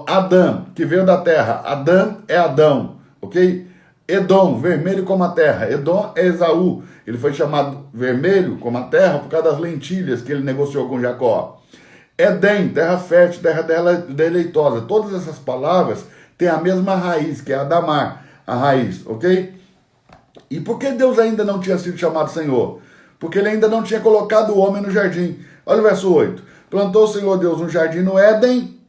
[SPEAKER 1] Adão, que veio da terra. Adão é Adão, ok? Edom, vermelho como a terra. Edom é Esaú. Ele foi chamado vermelho como a terra por causa das lentilhas que ele negociou com Jacó. Éden, terra fértil, terra deleitosa. Todas essas palavras têm a mesma raiz, que é Adamar, a raiz, ok? E por que Deus ainda não tinha sido chamado Senhor? Porque ele ainda não tinha colocado o homem no jardim. Olha o verso 8. Plantou o Senhor Deus um jardim no Éden,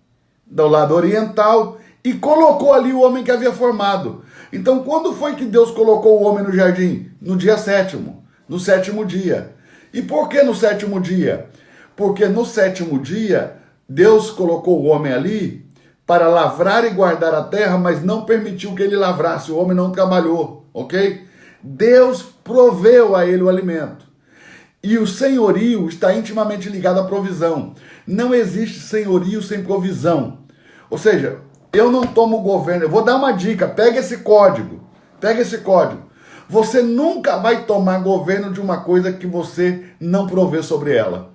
[SPEAKER 1] do lado oriental, e colocou ali o homem que havia formado. Então, quando foi que Deus colocou o homem no jardim? No dia 7º, no 7º dia. E por que no 7º dia? Porque no 7º dia, Deus colocou o homem ali para lavrar e guardar a terra, mas não permitiu que ele lavrasse, o homem não trabalhou, ok? Deus proveu a ele o alimento. E o senhorio está intimamente ligado à provisão. Não existe senhorio sem provisão. Ou seja, eu não tomo o governo. Eu vou dar uma dica, pega esse código. Pega esse código. Você nunca vai tomar governo de uma coisa que você não provê sobre ela.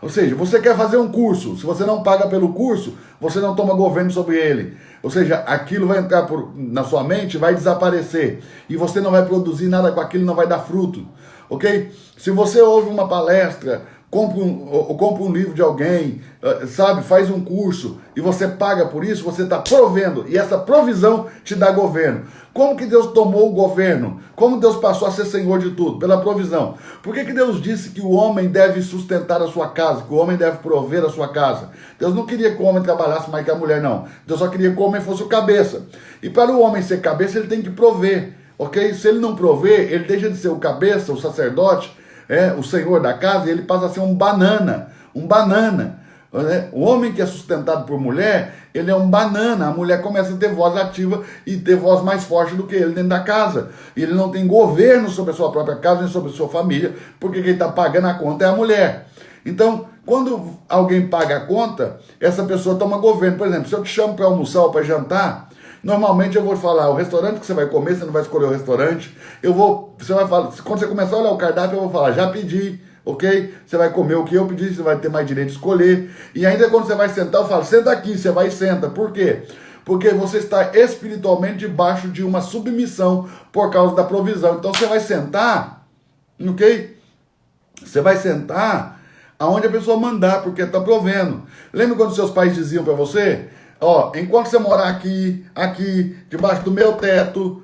[SPEAKER 1] Ou seja, você quer fazer um curso, se você não paga pelo curso, você não toma governo sobre ele. Ou seja, aquilo vai entrar na sua mente, vai desaparecer. E você não vai produzir nada com aquilo, não vai dar fruto. Ok? Se você ouve uma palestra, compra um livro de alguém, sabe, faz um curso e você paga por isso, você está provendo. E essa provisão te dá governo. Como que Deus tomou o governo? Como Deus passou a ser Senhor de tudo? Pela provisão. Por que Deus disse que o homem deve sustentar a sua casa, que o homem deve prover a sua casa? Deus não queria que o homem trabalhasse mais que a mulher, não. Deus só queria que o homem fosse o cabeça. E para o homem ser cabeça, ele tem que prover. Ok? Se ele não prover, ele deixa de ser o cabeça, o sacerdote, o senhor da casa, e ele passa a ser um banana. Um banana. O homem que é sustentado por mulher, ele é um banana. A mulher começa a ter voz ativa e ter voz mais forte do que ele dentro da casa. E ele não tem governo sobre a sua própria casa, nem sobre a sua família, porque quem está pagando a conta é a mulher. Então, quando alguém paga a conta, essa pessoa toma governo. Por exemplo, se eu te chamo para almoçar ou para jantar, normalmente eu vou falar, o restaurante que você vai comer, você não vai escolher o restaurante. Você vai falar, quando você começar a olhar o cardápio, eu vou falar, já pedi, ok? Você vai comer o que eu pedi, você vai ter mais direito de escolher. E ainda quando você vai sentar, eu falo, senta aqui, você vai e senta. Por quê? Porque você está espiritualmente debaixo de uma submissão por causa da provisão. Então você vai sentar, ok? Você vai sentar aonde a pessoa mandar, porque está provendo. Lembra quando seus pais diziam para você, enquanto você morar aqui, debaixo do meu teto,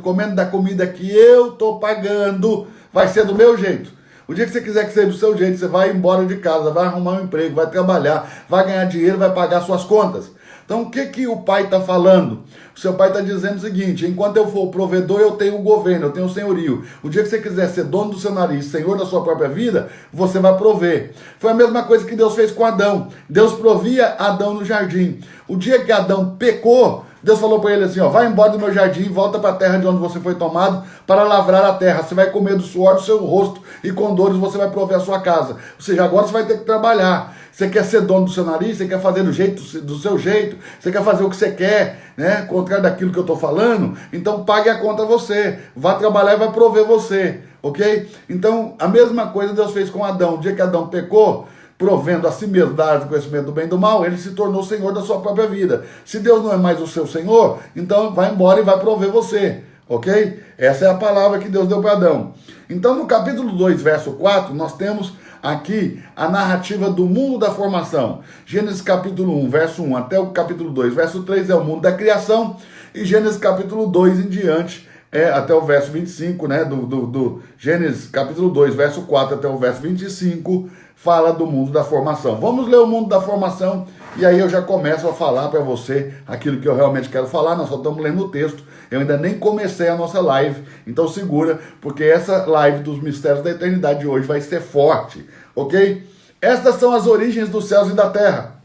[SPEAKER 1] comendo da comida que eu estou pagando, vai ser do meu jeito. O dia que você quiser que seja do seu jeito, você vai embora de casa, vai arrumar um emprego, vai trabalhar, vai ganhar dinheiro, vai pagar suas contas. Então o que o pai está falando? O seu pai está dizendo o seguinte, enquanto eu for o provedor, eu tenho o governo, eu tenho o senhorio. O dia que você quiser ser dono do seu nariz, senhor da sua própria vida, você vai prover. Foi a mesma coisa que Deus fez com Adão. Deus provia Adão no jardim. O dia que Adão pecou, Deus falou para ele assim, vai embora do meu jardim, volta para a terra de onde você foi tomado para lavrar a terra. Você vai comer do suor do seu rosto e com dores você vai prover a sua casa. Ou seja, agora você vai ter que trabalhar. Você quer ser dono do seu nariz, você quer fazer do seu jeito, você quer fazer o que você quer, contrário daquilo que eu estou falando, então pague a conta você, vá trabalhar e vai prover você, ok? Então, a mesma coisa Deus fez com Adão. O dia que Adão pecou, provendo a si mesmo da árvore do conhecimento do bem e do mal, ele se tornou senhor da sua própria vida. Se Deus não é mais o seu senhor, então vai embora e vai prover você, ok? Essa é a palavra que Deus deu para Adão. Então, no capítulo 2, verso 4, nós temos aqui a narrativa do mundo da formação. Gênesis capítulo 1, verso 1 até o capítulo 2, verso 3 é o mundo da criação, e Gênesis capítulo 2 em diante, até o verso 25, do Gênesis capítulo 2, verso 4 até o verso 25, fala do mundo da formação. Vamos ler o mundo da formação, e aí eu já começo a falar para você aquilo que eu realmente quero falar. Nós só estamos lendo o texto, eu ainda nem comecei a nossa live, então segura, porque essa live dos mistérios da eternidade de hoje vai ser forte, ok? Estas são as origens dos céus e da terra,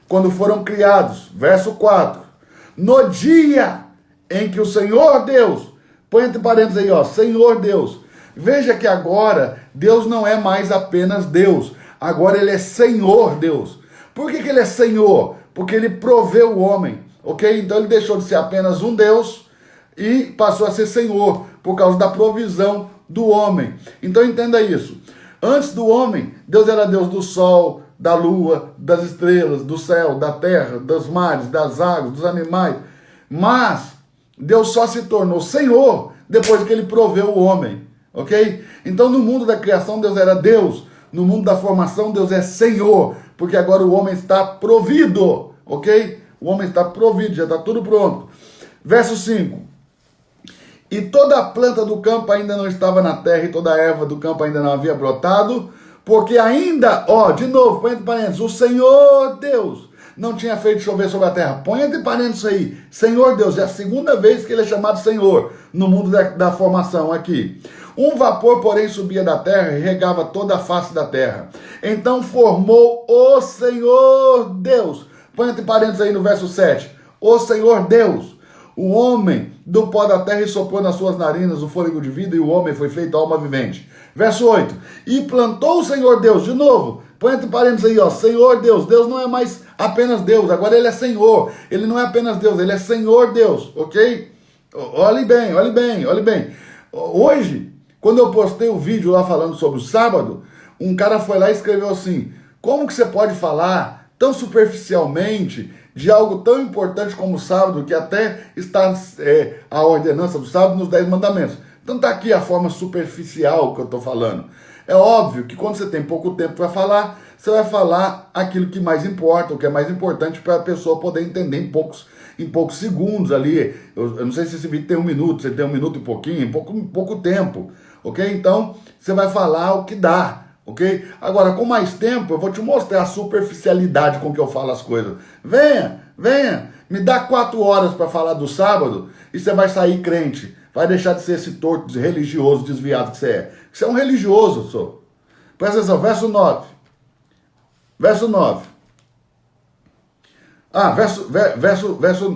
[SPEAKER 1] quando foram criados, verso 4, no dia em que o Senhor Deus, põe entre parênteses aí, Senhor Deus, veja que agora Deus não é mais apenas Deus, agora ele é Senhor Deus. Por que ele é Senhor? Porque ele proveu o homem, ok? Então ele deixou de ser apenas um Deus e passou a ser Senhor, por causa da provisão do homem. Então entenda isso. Antes do homem, Deus era Deus do sol, da lua, das estrelas, do céu, da terra, dos mares, das águas, dos animais. Mas Deus só se tornou Senhor depois que ele proveu o homem, ok? Então no mundo da criação Deus era Deus, no mundo da formação Deus é Senhor, porque agora o homem está provido, ok? O homem está provido, já está tudo pronto. Verso 5. E toda a planta do campo ainda não estava na terra, e toda a erva do campo ainda não havia brotado, porque ainda, de novo, põe entre parênteses, o Senhor Deus não tinha feito chover sobre a terra. Põe entre parênteses aí, Senhor Deus, é a segunda vez que ele é chamado Senhor no mundo da formação aqui. Um vapor, porém, subia da terra e regava toda a face da terra. Então formou o Senhor Deus. Põe entre parênteses aí no verso 7. O Senhor Deus, o homem do pó da terra e soprou nas suas narinas o fôlego de vida, e o homem foi feito alma vivente. Verso 8, e plantou o Senhor Deus, de novo, põe entre parênteses aí, ó, Senhor Deus. Deus não é mais apenas Deus, agora ele é Senhor. Ele não é apenas Deus, ele é Senhor Deus, ok? Olhe bem, olhe bem, olhe bem. Hoje, quando eu postei o vídeo lá falando sobre o sábado, um cara foi lá e escreveu assim: como que você pode falar tão superficialmente de algo tão importante como o sábado, que até está a ordenança do sábado nos 10 mandamentos? Então está aqui a forma superficial que eu estou falando. É óbvio que quando você tem pouco tempo para falar, você vai falar aquilo que mais importa, o que é mais importante para a pessoa poder entender em poucos segundos ali. Eu não sei se esse vídeo tem 1 minuto, se tem 1 minuto e pouquinho, em pouco tempo, ok? Então, você vai falar o que dá, ok? Agora, com mais tempo, eu vou te mostrar a superficialidade com que eu falo as coisas. Venha, me dá 4 horas para falar do sábado e você vai sair crente. Vai deixar de ser esse torto religioso desviado que você é. Você é um religioso, sou. Presta atenção, verso 9. Verso 9.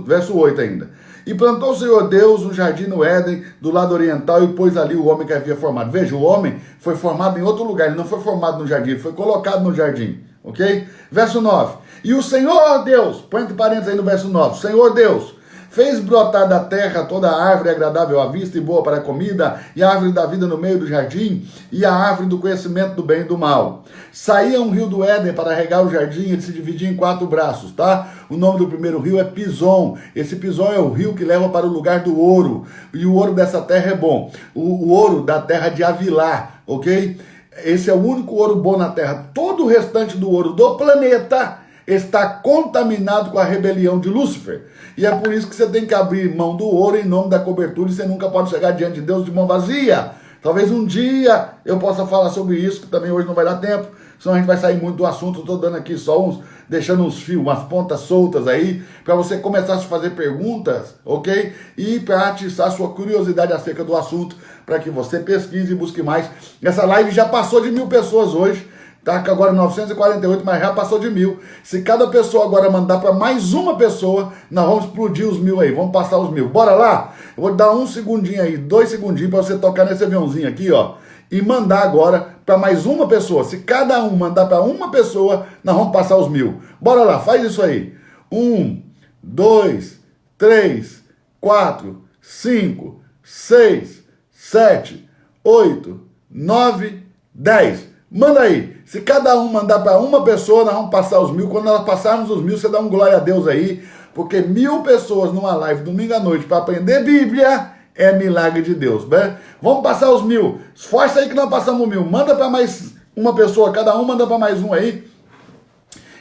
[SPEAKER 1] Verso 8 ainda. E plantou o Senhor Deus um jardim no Éden, do lado oriental, e pôs ali o homem que havia formado. Veja, o homem foi formado em outro lugar, ele não foi formado no jardim, ele foi colocado no jardim, ok? Verso 9. E o Senhor Deus, põe entre parênteses aí no verso 9, Senhor Deus fez brotar da terra toda a árvore agradável à vista e boa para a comida, e a árvore da vida no meio do jardim, e a árvore do conhecimento do bem e do mal. Saía um rio do Éden para regar o jardim, ele se dividia em 4 braços, tá? O nome do primeiro rio é Pison. Esse Pison é o rio que leva para o lugar do ouro, e o ouro dessa terra é bom. O ouro da terra de Avilá, ok? Esse é o único ouro bom na terra. Todo o restante do ouro do planeta está contaminado com a rebelião de Lúcifer. E é por isso que você tem que abrir mão do ouro em nome da cobertura, e você nunca pode chegar diante de Deus de mão vazia. Talvez um dia eu possa falar sobre isso, que também hoje não vai dar tempo, senão a gente vai sair muito do assunto. Eu estou dando aqui só deixando uns fios, umas pontas soltas aí, para você começar a se fazer perguntas, ok? E para atiçar a sua curiosidade acerca do assunto, para que você pesquise e busque mais. Essa live já passou de 1000 pessoas hoje. Tá agora 948, mas já passou de 1000. Se cada pessoa agora mandar para mais uma pessoa, nós vamos explodir os 1000 aí, vamos passar os 1000. Bora lá? Eu vou dar 1 segundinho aí, 2 segundinhos para você tocar nesse aviãozinho aqui, ó, e mandar agora para mais uma pessoa. Se cada um mandar para uma pessoa, nós vamos passar os 1000. Bora lá, faz isso aí. 1, 2, 3, 4, 5, 6, 7, 8, 9, 10. Manda aí. Se cada um mandar para uma pessoa, nós vamos passar os 1000. Quando nós passarmos os 1000, você dá um glória a Deus aí, porque 1000 pessoas numa live domingo à noite para aprender Bíblia é milagre de Deus, né? Vamos passar os 1000. Esforça aí que nós passamos 1000. Manda para mais uma pessoa, cada um manda para mais um aí.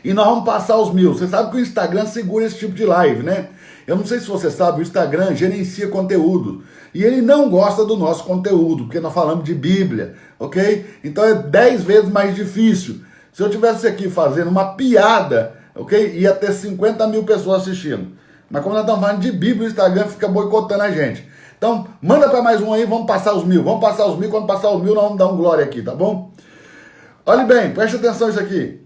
[SPEAKER 1] E nós vamos passar os 1000. Você sabe que o Instagram segura esse tipo de live, né? Eu não sei se você sabe, o Instagram gerencia conteúdo. E ele não gosta do nosso conteúdo, porque nós falamos de Bíblia, ok? Então é 10 vezes mais difícil. Se eu tivesse aqui fazendo uma piada, ok? Ia ter 50 mil pessoas assistindo. Mas como nós estamos falando de Bíblia, o Instagram fica boicotando a gente. Então, manda para mais um aí, vamos passar os 1000. Vamos passar os 1000, quando passar os 1000, nós vamos dar um glória aqui, tá bom? Olhe bem, preste atenção nisso aqui.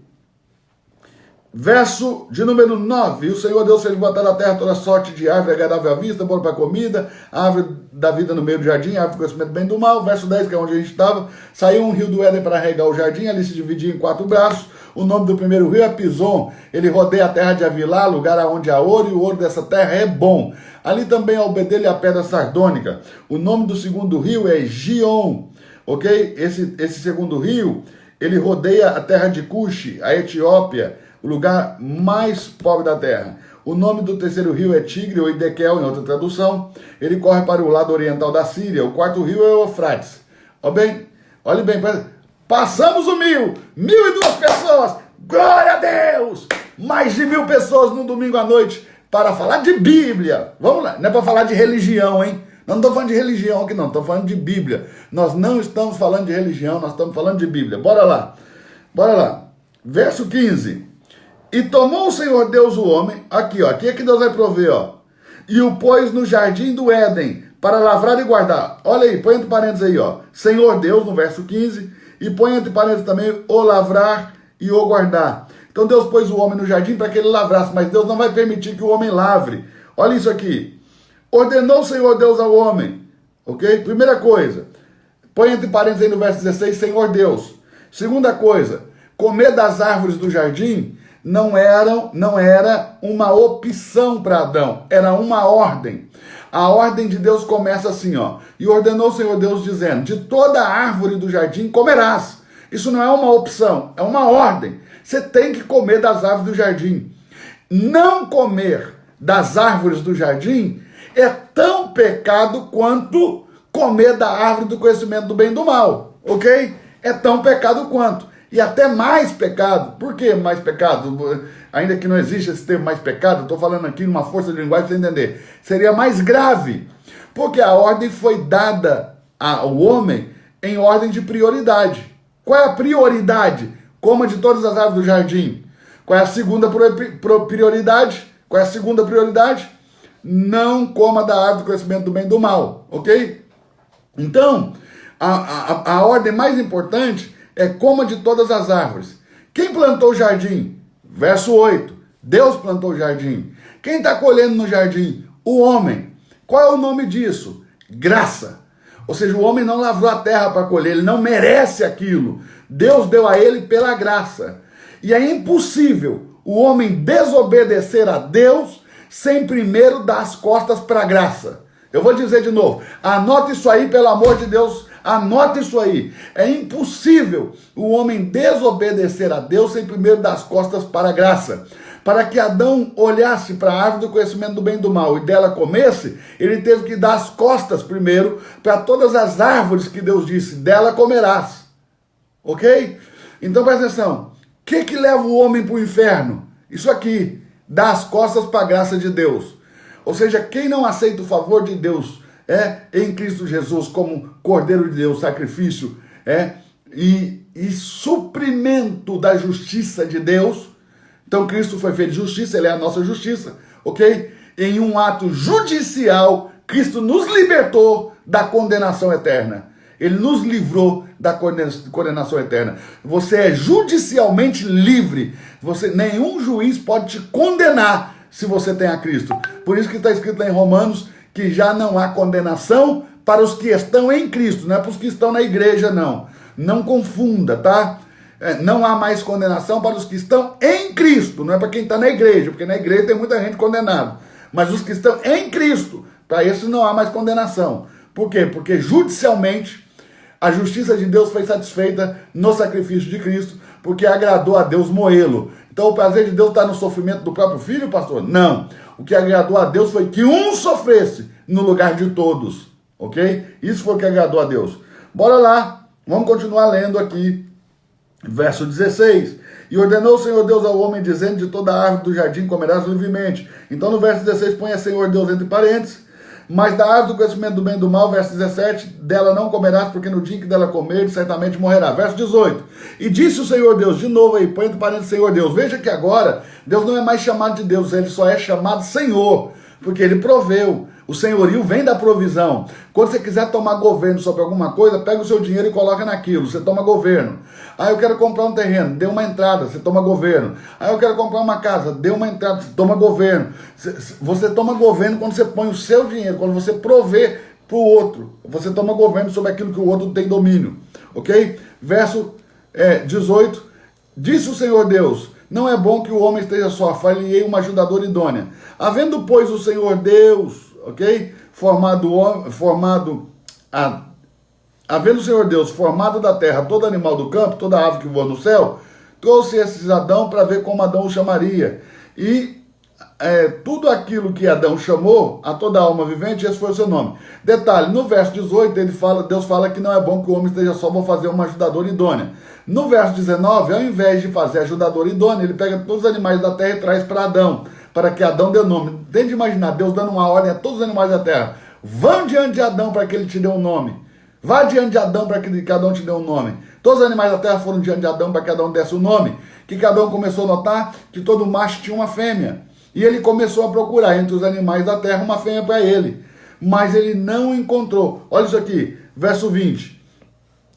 [SPEAKER 1] Verso de número 9, e o Senhor Deus fez botar na terra toda sorte de árvore agradável à vista, boa para comida, a árvore da vida no meio do jardim, a árvore do conhecimento do bem e do mal. Verso 10, que é onde a gente estava, saiu um rio do Éden para regar o jardim, ali se dividia em 4 braços. O nome do primeiro rio é Pison, ele rodeia a terra de Avilá, lugar onde há ouro, e o ouro dessa terra é bom. Ali também há o bedelho e a pedra sardônica. O nome do segundo rio é Gion, ok? Esse segundo rio, ele rodeia a terra de Cuxi, a Etiópia, o lugar mais pobre da terra. O nome do terceiro rio é Tigre, ou Idequel, em outra tradução. Ele corre para o lado oriental da Síria. O quarto rio é o Eufrates. Olhe bem, passamos o 1000. 1002 pessoas. Glória a Deus! Mais de 1000 pessoas no domingo à noite para falar de Bíblia. Vamos lá, não é para falar de religião, hein? Nós não estamos falando de religião aqui não, estamos falando de Bíblia. Nós não estamos falando de religião, nós estamos falando de Bíblia. Bora lá. Verso 15. E tomou o Senhor Deus o homem, aqui ó, aqui é que Deus vai prover, ó, e o pôs no jardim do Éden, para lavrar e guardar. Olha aí, põe entre parênteses aí, ó, Senhor Deus, no verso 15, e põe entre parênteses também o lavrar e o guardar. Então Deus pôs o homem no jardim para que ele lavrasse, mas Deus não vai permitir que o homem lavre. Olha isso aqui. ordenou o Senhor Deus ao homem, ok? Primeira coisa, põe entre parênteses aí no verso 16, Senhor Deus. Segunda coisa, comer das árvores do jardim não era uma opção para Adão, era uma ordem. A ordem de Deus começa assim, ó. E ordenou o Senhor Deus dizendo, de toda árvore do jardim comerás. Isso não é uma opção, é uma ordem. Você tem que comer das árvores do jardim. Não comer das árvores do jardim é tão pecado quanto comer da árvore do conhecimento do bem e do mal, ok? É tão pecado quanto. E até mais pecado. Por que mais pecado? Ainda que não exista esse termo mais pecado, eu estou falando aqui numa força de linguagem para você entender. Seria mais grave, porque a ordem foi dada ao homem em ordem de prioridade. Qual é a prioridade? Coma de todas as árvores do jardim. Qual é a segunda prioridade? Qual é a segunda prioridade? Não coma da árvore do conhecimento do bem e do mal, ok? Então, a ordem mais importante é coma de todas as árvores. Quem plantou o jardim? Verso 8. Deus plantou o jardim. Quem está colhendo no jardim? O homem. Qual é o nome disso? Graça. Ou seja, o homem não lavrou a terra para colher, ele não merece aquilo. Deus deu a ele pela graça. E é impossível o homem desobedecer a Deus sem primeiro dar as costas para a graça. Eu vou dizer de novo, anote isso aí, pelo amor de Deus, anote isso aí. É impossível o homem desobedecer a Deus sem primeiro dar as costas para a graça. Para que Adão olhasse para a árvore do conhecimento do bem e do mal e dela comesse, ele teve que dar as costas primeiro para todas as árvores que Deus disse, dela comerás. Ok? Então presta atenção, o que leva o homem para o inferno? Isso aqui, dar as costas para a graça de Deus. Ou seja, quem não aceita o favor de Deus em Cristo Jesus como Cordeiro de Deus, sacrifício e suprimento da justiça de Deus. Então Cristo foi feito de justiça, Ele é a nossa justiça, ok? Em um ato judicial, Cristo nos libertou da condenação eterna. Ele nos livrou da condenação eterna. Você é judicialmente livre. Nenhum juiz pode te condenar se você tem a Cristo. Por isso que está escrito lá em Romanos que já não há condenação para os que estão em Cristo. Não é para os que estão na igreja, não. Não confunda, tá? Não há mais condenação para os que estão em Cristo. Não é para quem está na igreja, porque na igreja tem muita gente condenada. Mas os que estão em Cristo, para esses não há mais condenação. Por quê? Porque judicialmente a justiça de Deus foi satisfeita no sacrifício de Cristo, porque agradou a Deus moê-lo. Então o prazer de Deus está no sofrimento do próprio filho, pastor? Não. O que agradou a Deus foi que um sofresse no lugar de todos. Ok? Isso foi o que agradou a Deus. Bora lá. Vamos continuar lendo aqui. Verso 16. E ordenou o Senhor Deus ao homem, dizendo, de toda a árvore do jardim comerás livremente. Então no verso 16 põe Senhor Deus entre parênteses. Mas da árvore do conhecimento do bem e do mal, verso 17, dela não comerás, porque no dia que dela comer, certamente morrerá. Verso 18. E disse o Senhor Deus, de novo aí, põe entre parênteses Senhor Deus. Veja que agora, Deus não é mais chamado de Deus, ele só é chamado Senhor, porque ele proveu. O senhorio vem da provisão. Quando você quiser tomar governo sobre alguma coisa, pega o seu dinheiro e coloca naquilo, você toma governo. Ah, eu quero comprar um terreno, dê uma entrada, você toma governo. Ah, eu quero comprar uma casa, dê uma entrada, você toma governo. Você toma governo quando você põe o seu dinheiro, quando você provê para o outro. Você toma governo sobre aquilo que o outro tem domínio. Ok? Verso 18. Disse o Senhor Deus, não é bom que o homem esteja só, far-lhe-ei uma ajudadora idônea. Havendo, pois, o Senhor Deus, ok? Havendo o Senhor Deus formado da terra todo animal do campo, toda ave que voa no céu, trouxe esses Adão para ver como Adão o chamaria. E tudo aquilo que Adão chamou, a toda alma vivente, esse foi o seu nome. Detalhe, no verso 18, Deus fala que não é bom que o homem esteja só, vou fazer uma ajudadora idônea. No verso 19, ao invés de fazer ajudadora idônea, ele pega todos os animais da terra e traz para Adão, para que Adão dê nome. Tente imaginar Deus dando uma ordem a todos os animais da terra. Vão diante de Adão para que ele te dê um nome. Vá diante de Adão para que Adão te dê um nome. Todos os animais da terra foram diante de Adão para que Adão desse o nome. Que Adão começou a notar que todo macho tinha uma fêmea. E ele começou a procurar entre os animais da terra uma fêmea para ele. Mas ele não encontrou. Olha isso aqui, verso 20.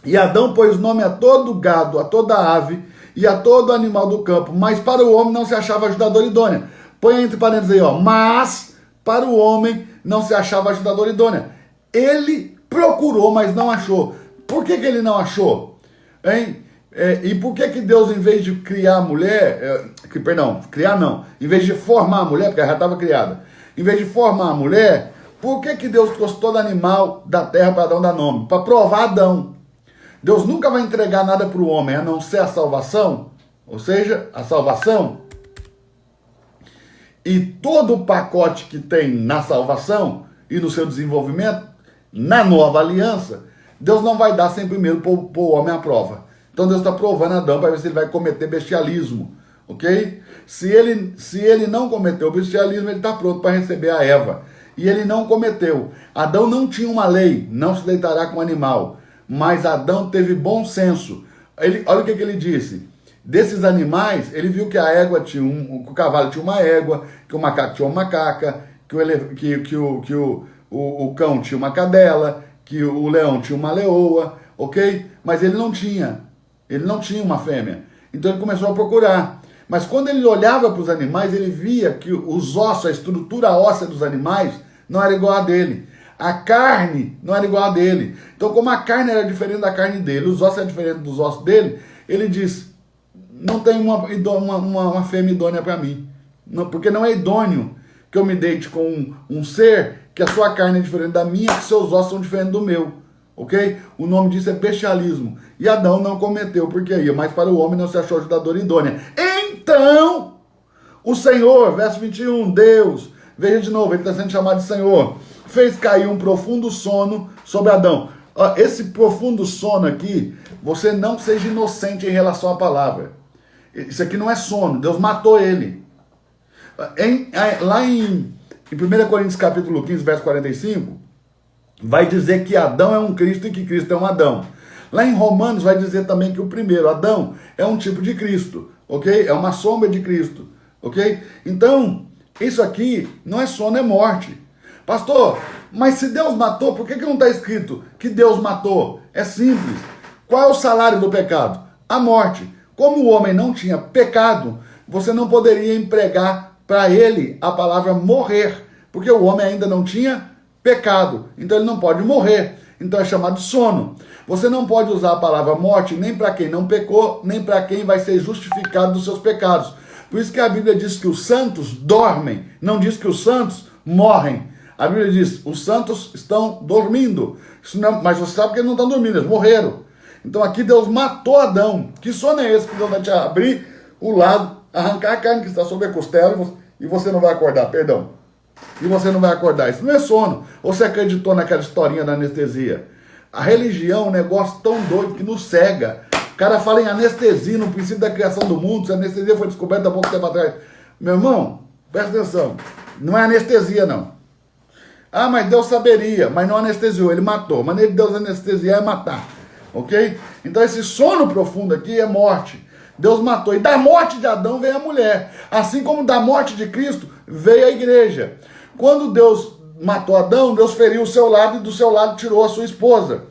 [SPEAKER 1] E Adão pôs nome a todo gado, a toda ave e a todo animal do campo. Mas para o homem não se achava ajudador idônea. Põe entre parênteses aí, ó. Mas para o homem não se achava ajudadora idônea. Ele procurou, mas não achou. Por que ele não achou? Hein? E por que Deus, em vez de criar a mulher, criar não, em vez de formar a mulher, porque ela já estava criada, em vez de formar a mulher, por que Deus trouxe todo animal da terra para Adão dar nome? Para provar Adão. Deus nunca vai entregar nada para o homem, a não ser a salvação, ou seja, a salvação. E todo o pacote que tem na salvação e no seu desenvolvimento, na nova aliança, Deus não vai dar sem primeiro pôr o homem à prova. Então Deus está provando Adão para ver se ele vai cometer bestialismo, ok? Se ele não cometeu bestialismo, ele está pronto para receber a Eva. E ele não cometeu. Adão não tinha uma lei, não se deitará com animal. Mas Adão teve bom senso. Olha o que ele disse. Desses animais, ele viu que a égua tinha que o cavalo tinha uma égua, que o macaco tinha uma macaca, que o cão tinha uma cadela, que o leão tinha uma leoa, ok? Mas ele não tinha uma fêmea. Então ele começou a procurar. Mas quando ele olhava para os animais, ele via que os ossos, a estrutura óssea dos animais, não era igual a dele. A carne não era igual a dele. Então, como a carne era diferente da carne dele, os ossos eram diferentes dos ossos dele, ele disse, não tem uma fêmea idônea para mim. Não, porque não é idôneo que eu me deite com um ser que a sua carne é diferente da minha, que seus ossos são diferentes do meu. Ok? O nome disso é bestialismo. E Adão não cometeu, porque ia, mas para o homem não se achou ajudadora idônea. Então, o Senhor, verso 21, Deus, veja de novo, ele está sendo chamado de Senhor, fez cair um profundo sono sobre Adão. Esse profundo sono aqui, você não seja inocente em relação à palavra. Isso aqui não é sono, Deus matou ele. Lá em 1 Coríntios capítulo 15, verso 45, vai dizer que Adão é um Cristo e que Cristo é um Adão. Lá em Romanos vai dizer também que o primeiro Adão é um tipo de Cristo, ok? É uma sombra de Cristo, ok? Então, isso aqui não é sono, é morte. Pastor, mas se Deus matou, por que não está escrito que Deus matou? É simples. Qual é o salário do pecado? A morte. Como o homem não tinha pecado, você não poderia empregar para ele a palavra morrer, porque o homem ainda não tinha pecado, então ele não pode morrer. Então é chamado sono. Você não pode usar a palavra morte nem para quem não pecou, nem para quem vai ser justificado dos seus pecados. Por isso que a Bíblia diz que os santos dormem, não diz que os santos morrem. A Bíblia diz, os santos estão dormindo. Isso não, mas você sabe que eles não estão dormindo, eles morreram. Então aqui Deus matou Adão. Que sono é esse que Deus vai te abrir o lado, arrancar a carne que está sobre a costela e você não vai acordar, perdão. E você não vai acordar. Isso não é sono. Ou você acreditou naquela historinha da anestesia? A religião é um negócio tão doido que nos cega. O cara fala em anestesia no princípio da criação do mundo. Se a anestesia foi descoberta há pouco tempo atrás. Meu irmão, presta atenção. Não é anestesia, não. Ah, mas Deus saberia. Mas não anestesiou, ele matou. A maneira de Deus anestesiar é matar. Ok? Então esse sono profundo aqui é morte. Deus matou. E da morte de Adão veio a mulher. Assim como da morte de Cristo veio a igreja. Quando Deus matou Adão, Deus feriu o seu lado e do seu lado tirou a sua esposa.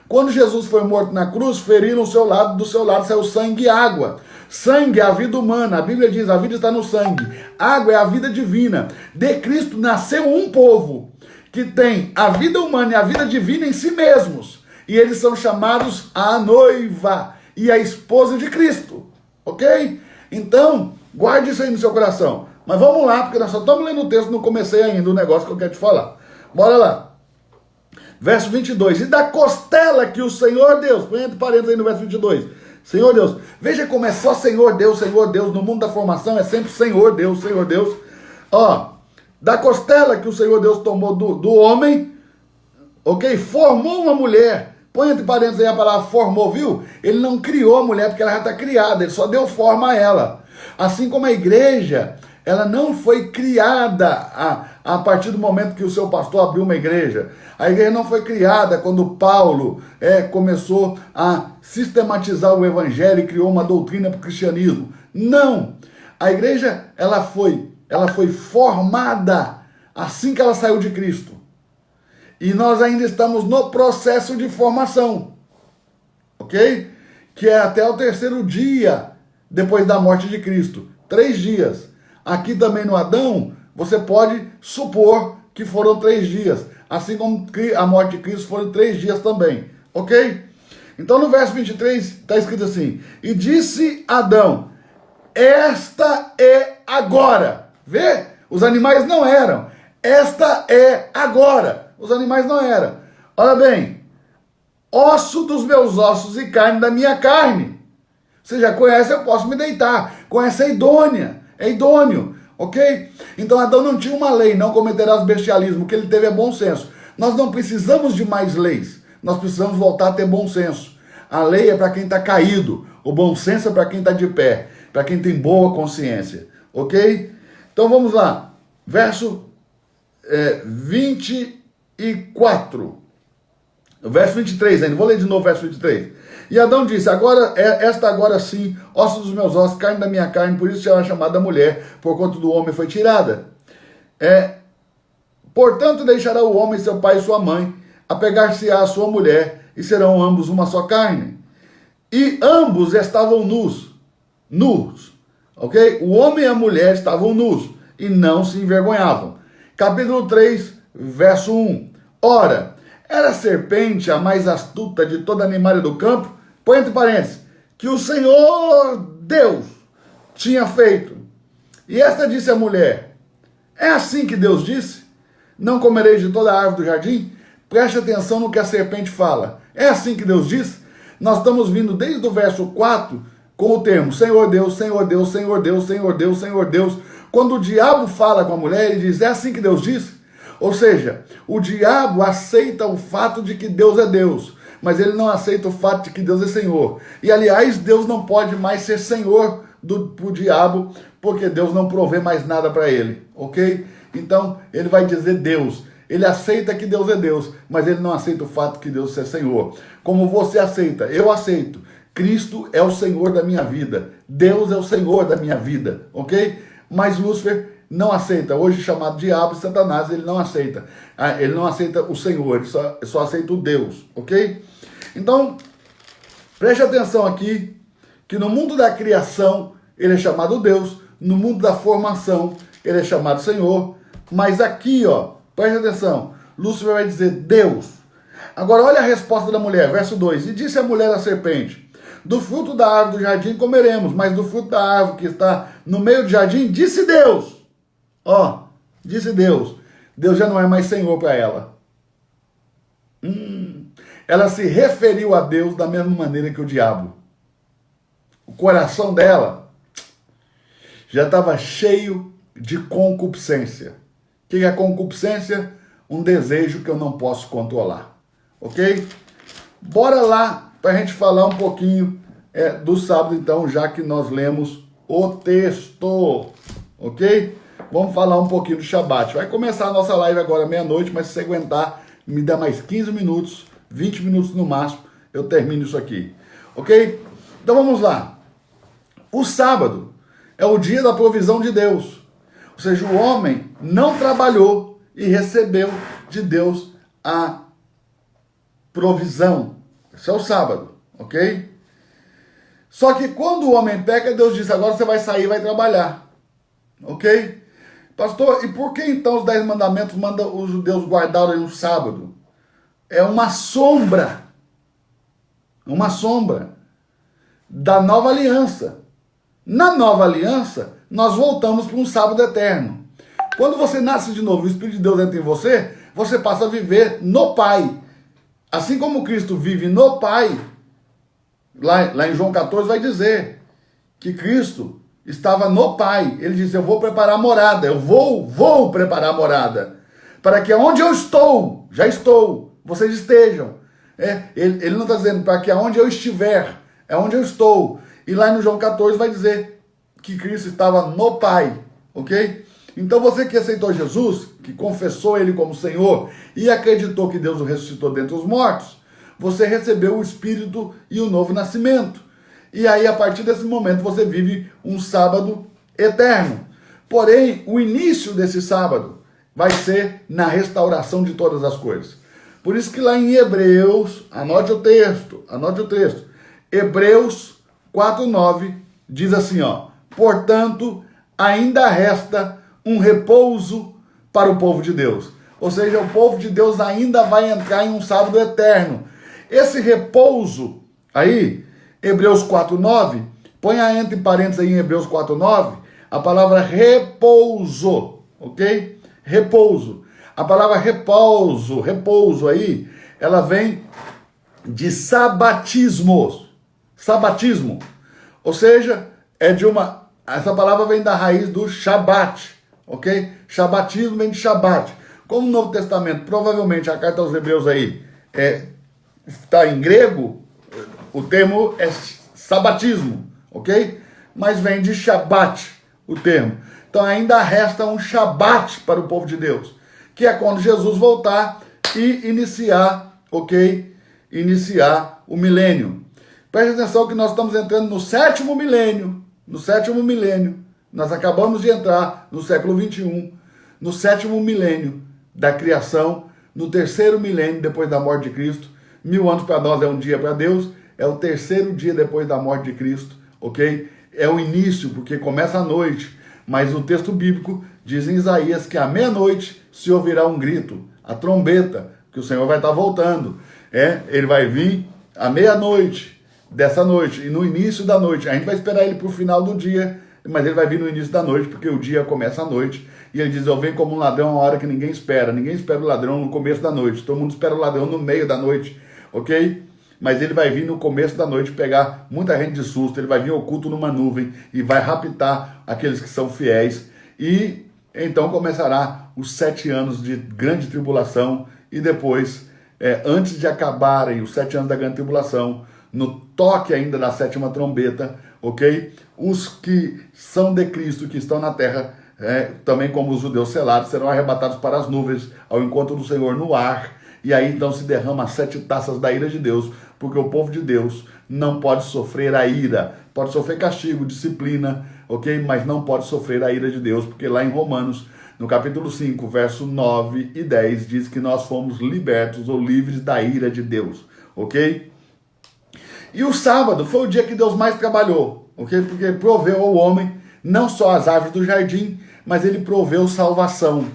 [SPEAKER 1] Quando Jesus foi morto na cruz, feriram o seu lado, do seu lado saiu sangue e água. Sangue é a vida humana. A Bíblia diz, a vida está no sangue. Água é a vida divina. De Cristo nasceu um povo que tem a vida humana e a vida divina em si mesmos. E eles são chamados a noiva e a esposa de Cristo. Ok? Então, guarde isso aí no seu coração. Mas vamos lá, porque nós só estamos lendo o texto, não comecei ainda o negócio que eu quero te falar. Bora lá. Verso 22. E da costela que o Senhor Deus, põe entre parênteses aí no verso 22. Senhor Deus. Veja como é só Senhor Deus, Senhor Deus. No mundo da formação é sempre Senhor Deus, Senhor Deus. Ó, da costela que o Senhor Deus tomou do homem, ok? Formou uma mulher. Põe entre parênteses aí a palavra formou, viu? Ele não criou a mulher porque ela já está criada, ele só deu forma a ela. Assim como a igreja, ela não foi criada a partir do momento que o seu pastor abriu uma igreja. A igreja não foi criada quando Paulo começou a sistematizar o evangelho e criou uma doutrina para o cristianismo. Não! A igreja, ela foi formada assim que ela saiu de Cristo. E nós ainda estamos no processo de formação, ok? Que é até o 3º dia depois da morte de Cristo. 3 dias. Aqui também no Adão, você pode supor que foram 3 dias, assim como a morte de Cristo foram 3 dias também, ok? Então no verso 23 está escrito assim: e disse Adão, esta é agora. Vê? Os animais não eram. Esta é agora. Os animais não eram. Olha bem, osso dos meus ossos e carne da minha carne. Você já conhece, eu posso me deitar. Conhece, é idônea, é idôneo, ok? Então Adão não tinha uma lei, não cometerás bestialismo, o que ele teve é bom senso. Nós não precisamos de mais leis, nós precisamos voltar a ter bom senso. A lei é para quem está caído, o bom senso é para quem está de pé, para quem tem boa consciência, ok? Então vamos lá, verso 24, verso 23 ainda, vou ler de novo o verso 23. E Adão disse, agora sim, osso dos meus ossos, carne da minha carne, por isso será chamada mulher, porquanto do homem foi tirada. Portanto deixará o homem seu pai e sua mãe, apegar-se-á à sua mulher, e serão ambos uma só carne. E ambos estavam nus, ok? O homem e a mulher estavam nus, e não se envergonhavam. Capítulo 3, verso 1. Ora, era a serpente a mais astuta de toda animal do campo, põe entre parênteses, que o Senhor Deus tinha feito. E esta disse à mulher, é assim que Deus disse? Não comereis de toda a árvore do jardim? Preste atenção no que a serpente fala. É assim que Deus disse? Nós estamos vindo desde o verso 4 com o termo Senhor Deus, Senhor Deus, Senhor Deus, Senhor Deus, Senhor Deus. Quando o diabo fala com a mulher, ele diz, é assim que Deus disse? Ou seja, o diabo aceita o fato de que Deus é Deus, mas ele não aceita o fato de que Deus é Senhor. E aliás, Deus não pode mais ser Senhor pro diabo, porque Deus não provê mais nada para ele, ok? Então, ele vai dizer Deus. Ele aceita que Deus é Deus, mas ele não aceita o fato que Deus é Senhor. Como você aceita, eu aceito. Cristo é o Senhor da minha vida. Deus é o Senhor da minha vida, ok? Mas Lúcifer não aceita, hoje chamado diabo, Satanás, ele não aceita. Ele não aceita o Senhor, ele só aceita o Deus, ok? Então, preste atenção aqui, que no mundo da criação, ele é chamado Deus, no mundo da formação, ele é chamado Senhor, mas aqui, ó, preste atenção, Lúcifer vai dizer Deus. Agora, olha a resposta da mulher, verso 2, e disse a mulher à serpente, do fruto da árvore do jardim comeremos, mas do fruto da árvore que está no meio do jardim, disse Deus. Ó, disse Deus. Deus já não é mais Senhor para ela. Ela se referiu a Deus da mesma maneira que o diabo. O coração dela já estava cheio de concupiscência. O que é concupiscência? Um desejo que eu não posso controlar. Ok? Bora lá para a gente falar um pouquinho do sábado, então, já que nós lemos o texto. Ok? Vamos falar um pouquinho do Shabat. Vai começar a nossa live agora meia-noite, mas se você aguentar, me dá mais 15 minutos, 20 minutos no máximo, eu termino isso aqui. Ok? Então vamos lá. O sábado é o dia da provisão de Deus. Ou seja, o homem não trabalhou e recebeu de Deus a provisão. Esse é o sábado, ok? Só que quando o homem peca, Deus diz, agora você vai sair e vai trabalhar. Ok? Pastor, e por que então os 10 mandamentos mandam os judeus guardarem no sábado? É uma sombra da nova aliança. Na nova aliança, nós voltamos para um sábado eterno. Quando você nasce de novo, o Espírito de Deus entra em você, você passa a viver no Pai. Assim como Cristo vive no Pai, lá em João 14 vai dizer que Cristo estava no Pai. Ele disse, eu vou preparar a morada, eu vou preparar a morada, para que onde eu estou, já estou, vocês estejam. Ele não está dizendo para que aonde eu estiver, é onde eu estou. E lá no João 14 vai dizer que Cristo estava no Pai, ok? Então você que aceitou Jesus, que confessou Ele como Senhor e acreditou que Deus o ressuscitou dentre os mortos, você recebeu o Espírito e o novo nascimento. E aí, a partir desse momento, você vive um sábado eterno. Porém, o início desse sábado vai ser na restauração de todas as coisas. Por isso que lá em Hebreus, anote o texto. Hebreus 4:9 diz assim, ó, portanto, ainda resta um repouso para o povo de Deus. Ou seja, o povo de Deus ainda vai entrar em um sábado eterno. Esse repouso aí, Hebreus 4:9, põe entre parênteses aí em Hebreus 4:9, a palavra repouso, ok? Repouso. A palavra repouso aí, ela vem de sabatismo. Sabatismo. Ou seja, essa palavra vem da raiz do Shabat, ok? Shabatismo vem de Shabat. Como no Novo Testamento, provavelmente a carta aos Hebreus aí está em grego, o termo é sabatismo, ok? Mas vem de Shabat o termo. Então ainda resta um Shabat para o povo de Deus, que é quando Jesus voltar e iniciar, ok? Iniciar o milênio. Preste atenção que nós estamos entrando no sétimo milênio. No sétimo milênio. Nós acabamos de entrar no século 21, no sétimo milênio da criação, no terceiro milênio depois da morte de Cristo. 1000 anos para nós é um dia para Deus, é o terceiro dia depois da morte de Cristo, ok? É o início, porque começa a noite, mas o texto bíblico diz em Isaías que à meia-noite se ouvirá um grito, a trombeta, que o Senhor vai estar voltando. Ele vai vir à meia-noite dessa noite, e no início da noite, a gente vai esperar ele para o final do dia, mas ele vai vir no início da noite, porque o dia começa à noite, e ele diz, eu venho como um ladrão a uma hora que ninguém espera o ladrão no começo da noite, todo mundo espera o ladrão no meio da noite, ok? Mas ele vai vir no começo da noite pegar muita gente de susto, ele vai vir oculto numa nuvem, e vai raptar aqueles que são fiéis, e então começará os 7 anos de grande tribulação, e depois, antes de acabarem os 7 anos da grande tribulação, no toque ainda da sétima trombeta, ok? Os que são de Cristo, que estão na terra, também como os judeus selados, serão arrebatados para as nuvens, ao encontro do Senhor no ar, e aí então se derrama as 7 taças da ira de Deus, porque o povo de Deus não pode sofrer a ira, pode sofrer castigo, disciplina, ok? Mas não pode sofrer a ira de Deus, porque lá em Romanos, no capítulo 5, verso 9 e 10, diz que nós fomos libertos ou livres da ira de Deus, ok? E o sábado foi o dia que Deus mais trabalhou, ok? Porque ele proveu ao homem não só as árvores do jardim, mas ele proveu salvação.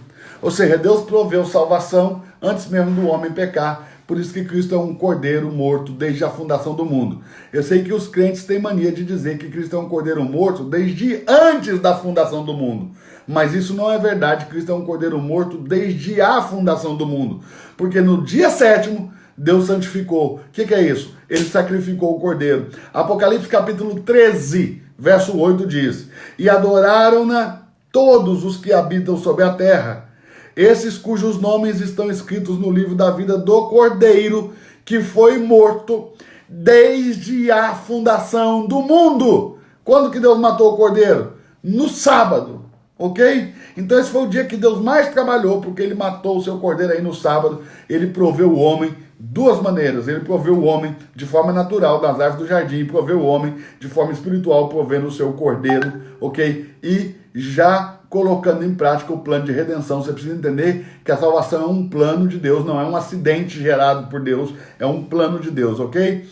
[SPEAKER 1] Ou seja, Deus proveu salvação antes mesmo do homem pecar. Por isso que Cristo é um cordeiro morto desde a fundação do mundo. Eu sei que os crentes têm mania de dizer que Cristo é um cordeiro morto desde antes da fundação do mundo. Mas isso não é verdade. Cristo é um cordeiro morto desde a fundação do mundo. Porque no dia 7º, Deus santificou. O que é isso? Ele sacrificou o cordeiro. Apocalipse capítulo 13, verso 8 diz: e adoraram-na todos os que habitam sobre a terra, esses cujos nomes estão escritos no livro da vida do Cordeiro, que foi morto desde a fundação do mundo. Quando que Deus matou o Cordeiro? No sábado, ok? Então esse foi o dia que Deus mais trabalhou, porque ele matou o seu Cordeiro aí no sábado. Ele proveu o homem duas maneiras. Ele proveu o homem de forma natural das árvores do jardim, proveu o homem de forma espiritual, provendo o seu Cordeiro, ok? E já colocando em prática o plano de redenção. Você precisa entender que a salvação é um plano de Deus, não é um acidente gerado por Deus, é um plano de Deus, ok?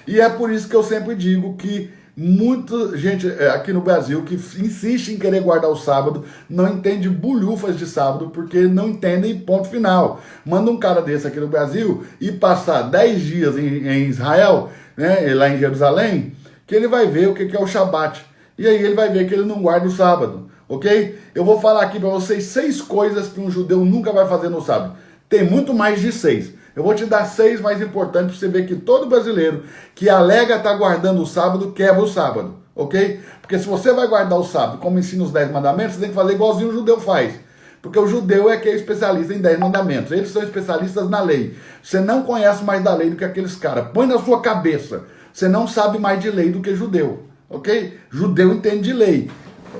[SPEAKER 1] E é por isso que eu sempre digo que muita gente aqui no Brasil que insiste em querer guardar o sábado não entende bulhufas de sábado, porque não entendem ponto final. Manda um cara desse aqui no Brasil e passar 10 dias em Israel, né, lá em Jerusalém, que ele vai ver o que é o Shabat. E aí ele vai ver que ele não guarda o sábado, ok? Eu vou falar aqui para vocês 6 coisas que um judeu nunca vai fazer no sábado. Tem muito mais de 6. Eu vou te dar 6 mais importantes para você ver que todo brasileiro que alega estar guardando o sábado, quebra o sábado, ok? Porque se você vai guardar o sábado, como ensina os 10 mandamentos, você tem que fazer igualzinho o judeu faz. Porque o judeu é que é especialista em 10 mandamentos. Eles são especialistas na lei. Você não conhece mais da lei do que aqueles caras. Põe na sua cabeça. Você não sabe mais de lei do que judeu, ok? Judeu entende de lei,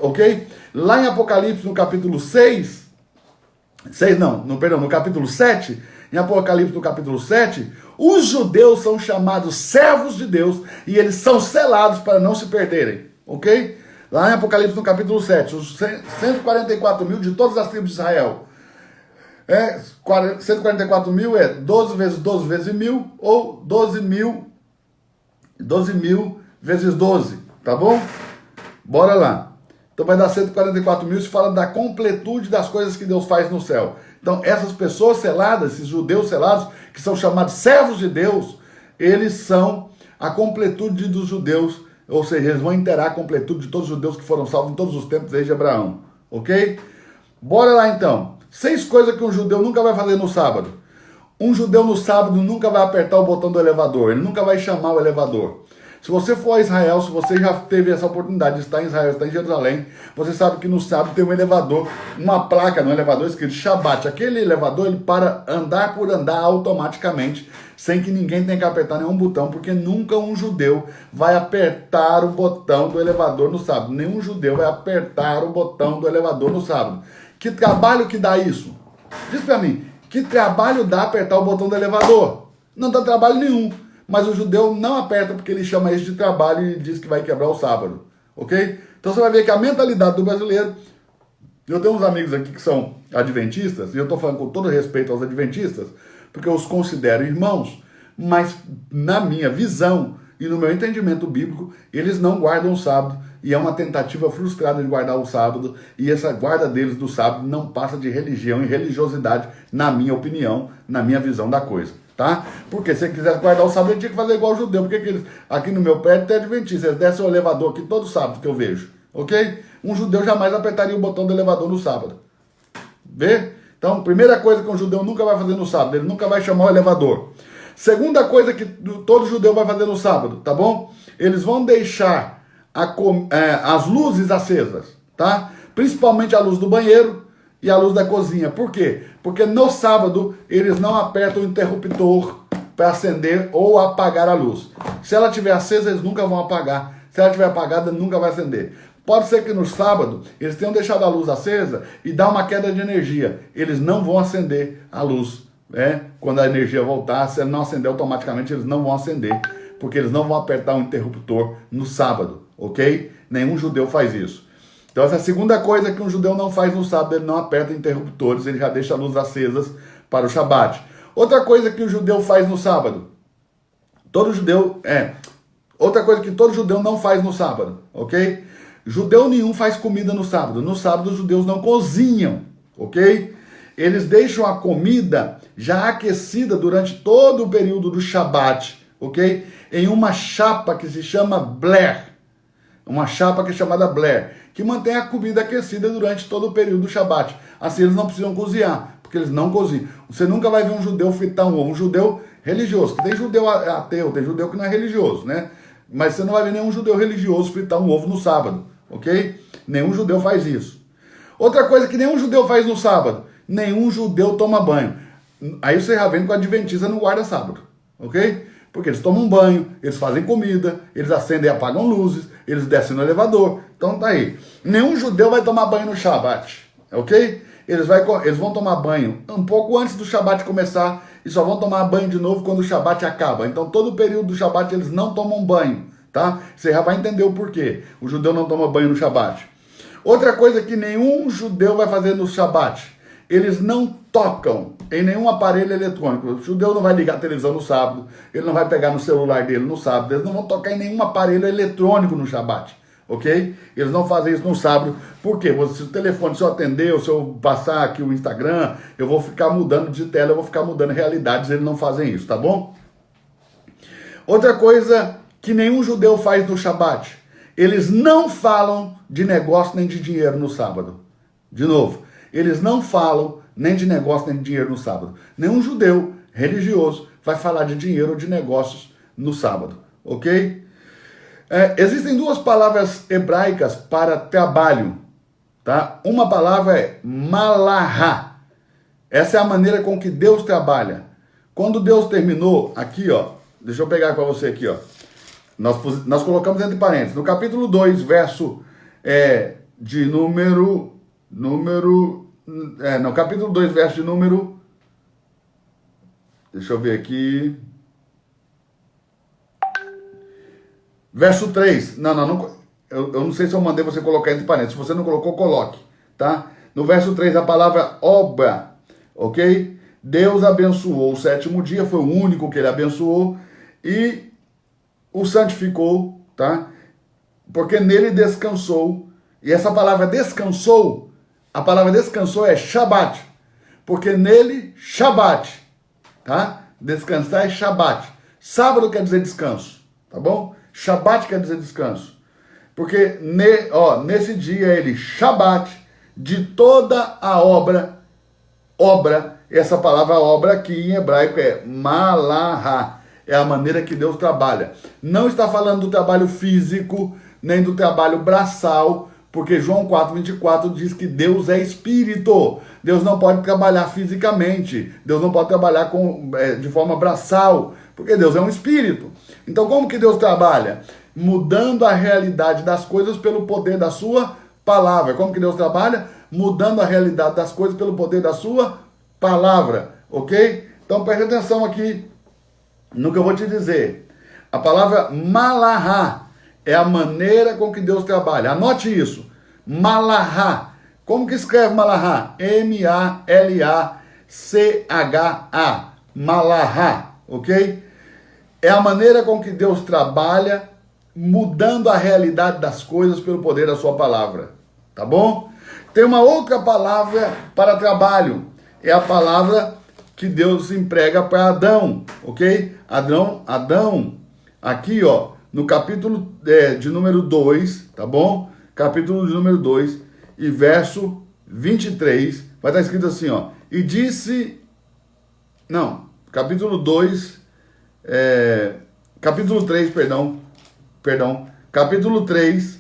[SPEAKER 1] ok? Lá em Apocalipse, no capítulo no capítulo 7, em Apocalipse, no capítulo 7, os judeus são chamados servos de Deus e eles são selados para não se perderem, ok? Lá em Apocalipse, no capítulo 7, os 144 mil de todas as tribos de Israel. 144 mil é 12 vezes 12 vezes 1000, ou 12 mil vezes 12, tá bom? Bora lá. Então vai dar 144 mil, isso fala da completude das coisas que Deus faz no céu. Então essas pessoas seladas, esses judeus selados, que são chamados servos de Deus, eles são a completude dos judeus, ou seja, eles vão inteirar a completude de todos os judeus que foram salvos em todos os tempos desde Abraão, ok? Bora lá então. 6 coisas que um judeu nunca vai fazer no sábado. Um judeu no sábado nunca vai apertar o botão do elevador, ele nunca vai chamar o elevador. Se você for a Israel, se você já teve essa oportunidade de estar em Israel, estar em Jerusalém, você sabe que no sábado tem um elevador, uma placa no elevador escrito Shabbat. Aquele elevador, ele para andar por andar automaticamente, sem que ninguém tenha que apertar nenhum botão, porque nunca um judeu vai apertar o botão do elevador no sábado. Nenhum judeu vai apertar o botão do elevador no sábado. Que trabalho que dá isso? Diz pra mim, que trabalho dá apertar o botão do elevador? Não dá trabalho nenhum. Mas o judeu não aperta porque ele chama isso de trabalho e diz que vai quebrar o sábado, ok? Então você vai ver que a mentalidade do brasileiro... Eu tenho uns amigos aqui que são adventistas, e eu estou falando com todo respeito aos adventistas, porque eu os considero irmãos, mas na minha visão e no meu entendimento bíblico, eles não guardam o sábado, e é uma tentativa frustrada de guardar o sábado, e essa guarda deles do sábado não passa de religião e religiosidade, na minha opinião, na minha visão da coisa. Tá? Porque se ele quisesse guardar o sábado, ele tinha que fazer igual o judeu. Porque eles, aqui no meu prédio tem adventista, eles descem o elevador aqui todo sábado que eu vejo, ok? Um judeu jamais apertaria o botão do elevador no sábado. Vê? Então, primeira coisa que um judeu nunca vai fazer no sábado, ele nunca vai chamar o elevador. Segunda coisa que todo judeu vai fazer no sábado, tá bom? Eles vão deixar as luzes acesas, tá? Principalmente a luz do banheiro e a luz da cozinha. Por quê? Porque no sábado eles não apertam o interruptor para acender ou apagar a luz. Se ela estiver acesa, eles nunca vão apagar. Se ela estiver apagada, nunca vai acender. Pode ser que no sábado eles tenham deixado a luz acesa e dá uma queda de energia. Eles não vão acender a luz, né? Quando a energia voltar, se ela não acender automaticamente, eles não vão acender, porque eles não vão apertar o interruptor no sábado, ok? Nenhum judeu faz isso. Então essa é a segunda coisa que um judeu não faz no sábado, ele não aperta interruptores, ele já deixa a luz acesas para o Shabat. Outra coisa que o judeu faz no sábado, outra coisa que todo judeu não faz no sábado, ok? Judeu nenhum faz comida no sábado. No sábado os judeus não cozinham, ok? Eles deixam a comida já aquecida durante todo o período do Shabat, ok? Em uma chapa que se chama bler. Uma chapa que é chamada bler, que mantém a comida aquecida durante todo o período do Shabat. Assim eles não precisam cozinhar, porque eles não cozinham. Você nunca vai ver um judeu fritar um ovo, um judeu religioso. Tem judeu ateu, tem judeu que não é religioso, né? Mas você não vai ver nenhum judeu religioso fritar um ovo no sábado, ok? Nenhum judeu faz isso. Outra coisa que nenhum judeu faz no sábado, nenhum judeu toma banho. Aí você já vem com a adventista no guarda sábado, ok? Porque eles tomam banho, eles fazem comida, eles acendem e apagam luzes, eles descem no elevador. Então tá aí. Nenhum judeu vai tomar banho no Shabat, ok? Eles vão tomar banho um pouco antes do Shabat começar e só vão tomar banho de novo quando o Shabat acaba. Então todo o período do Shabat eles não tomam banho, tá? Você já vai entender o porquê. O judeu não toma banho no Shabat. Outra coisa que nenhum judeu vai fazer no Shabat, eles não tocam em nenhum aparelho eletrônico. O judeu não vai ligar a televisão no sábado, ele não vai pegar no celular dele no sábado, eles não vão tocar em nenhum aparelho eletrônico no Shabat, ok? Eles não fazem isso no sábado. Por quê? Se o telefone, se eu atender, ou se eu passar aqui o Instagram, eu vou ficar mudando de tela, eu vou ficar mudando realidades, eles não fazem isso, tá bom? Outra coisa que nenhum judeu faz no Shabat, eles não falam de negócio nem de dinheiro no sábado. De novo, eles não falam nem de negócio nem de dinheiro no sábado. Nenhum judeu religioso vai falar de dinheiro ou de negócios no sábado, ok? Existem duas palavras hebraicas para trabalho, tá? Uma palavra é malahá. Essa é a maneira com que Deus trabalha. Quando Deus terminou, aqui ó, deixa eu pegar para você aqui ó, nós colocamos entre parênteses, no capítulo 2, verso de número, no capítulo 2, verso de número, deixa eu ver aqui, verso 3, eu não sei se eu mandei você colocar entre parênteses, se você não colocou, coloque, tá? No verso 3, a palavra obra, ok? Deus abençoou o sétimo dia, foi o único que ele abençoou, e o santificou, tá? Porque nele descansou E essa palavra descansou, a palavra descansou é Shabat, porque nele, Shabat, tá? Descansar é Shabat. Sábado quer dizer descanso, tá bom? Shabat quer dizer descanso. Porque nesse dia ele, Shabat, de toda a obra, essa palavra obra aqui em hebraico é malahá, é a maneira que Deus trabalha. Não está falando do trabalho físico, nem do trabalho braçal, porque João 4:24 diz que Deus é espírito. Deus não pode trabalhar fisicamente, Deus não pode trabalhar de forma braçal, porque Deus é um espírito. Então como que Deus trabalha? Mudando a realidade das coisas pelo poder da sua palavra. Como que Deus trabalha? Mudando a realidade das coisas pelo poder da sua palavra, ok? Então preste atenção aqui no que eu vou te dizer. A palavra malahá é a maneira com que Deus trabalha. Anote isso. Malahá. Como que escreve malahá? M-A-L-A-C-H-A. Malahá, ok? É a maneira com que Deus trabalha, mudando a realidade das coisas pelo poder da sua palavra. Tá bom? Tem uma outra palavra para trabalho. É a palavra que Deus emprega para Adão, ok? Adão, aqui ó, no capítulo de número 2, tá bom? Capítulo de número 2 e verso 23, vai estar escrito assim, ó. E disse, não, capítulo 2, capítulo 3, capítulo 3,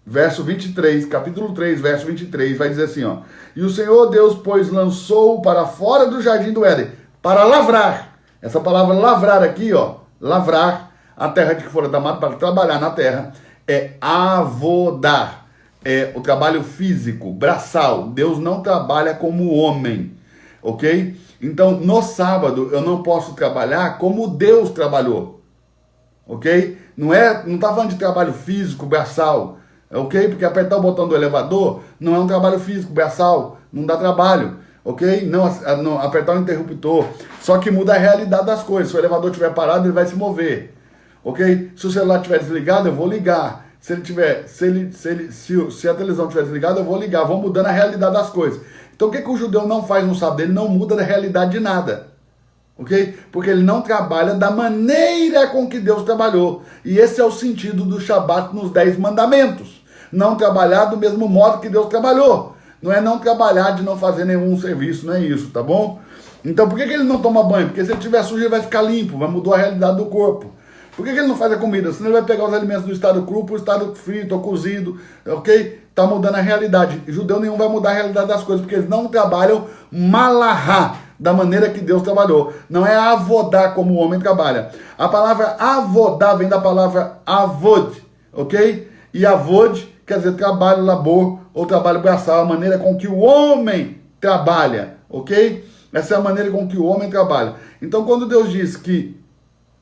[SPEAKER 1] verso 23, capítulo 3, verso 23, vai dizer assim, ó. E o Senhor Deus, pois, lançou para fora do jardim do Éden, para lavrar. Essa palavra lavrar aqui, ó, lavrar a terra de que fora da mata, para trabalhar na terra, é avodar. É o trabalho físico, braçal. Deus não trabalha como homem, ok? Então, no sábado, eu não posso trabalhar como Deus trabalhou, ok? Não está falando de trabalho físico, braçal, ok? Porque apertar o botão do elevador não é um trabalho físico, braçal, não dá trabalho, ok? Não apertar o interruptor, só que muda a realidade das coisas. Se o elevador estiver parado, ele vai se mover, ok? Se o celular estiver desligado, eu vou ligar. Se a televisão estiver desligada, eu vou ligar, vou mudando a realidade das coisas. Então o que o judeu não faz no sábado? Ele não muda a realidade de nada, ok? Porque ele não trabalha da maneira com que Deus trabalhou. E esse é o sentido do Shabat nos 10 mandamentos. Não trabalhar do mesmo modo que Deus trabalhou. Não é não trabalhar de não fazer nenhum serviço, não é isso, tá bom? Então por que ele não toma banho? Porque se ele estiver sujo, ele vai ficar limpo, vai mudar a realidade do corpo. Por que ele não faz a comida? Senão ele vai pegar os alimentos do estado cru para o estado frito ou cozido, ok? Está mudando a realidade. Judeu nenhum vai mudar a realidade das coisas, porque eles não trabalham malahá, da maneira que Deus trabalhou. Não é avodar como o homem trabalha. A palavra avodar vem da palavra avod, ok? E avod quer dizer trabalho, labor ou trabalho braçal, a maneira com que o homem trabalha, ok? Essa é a maneira com que o homem trabalha. Então quando Deus diz que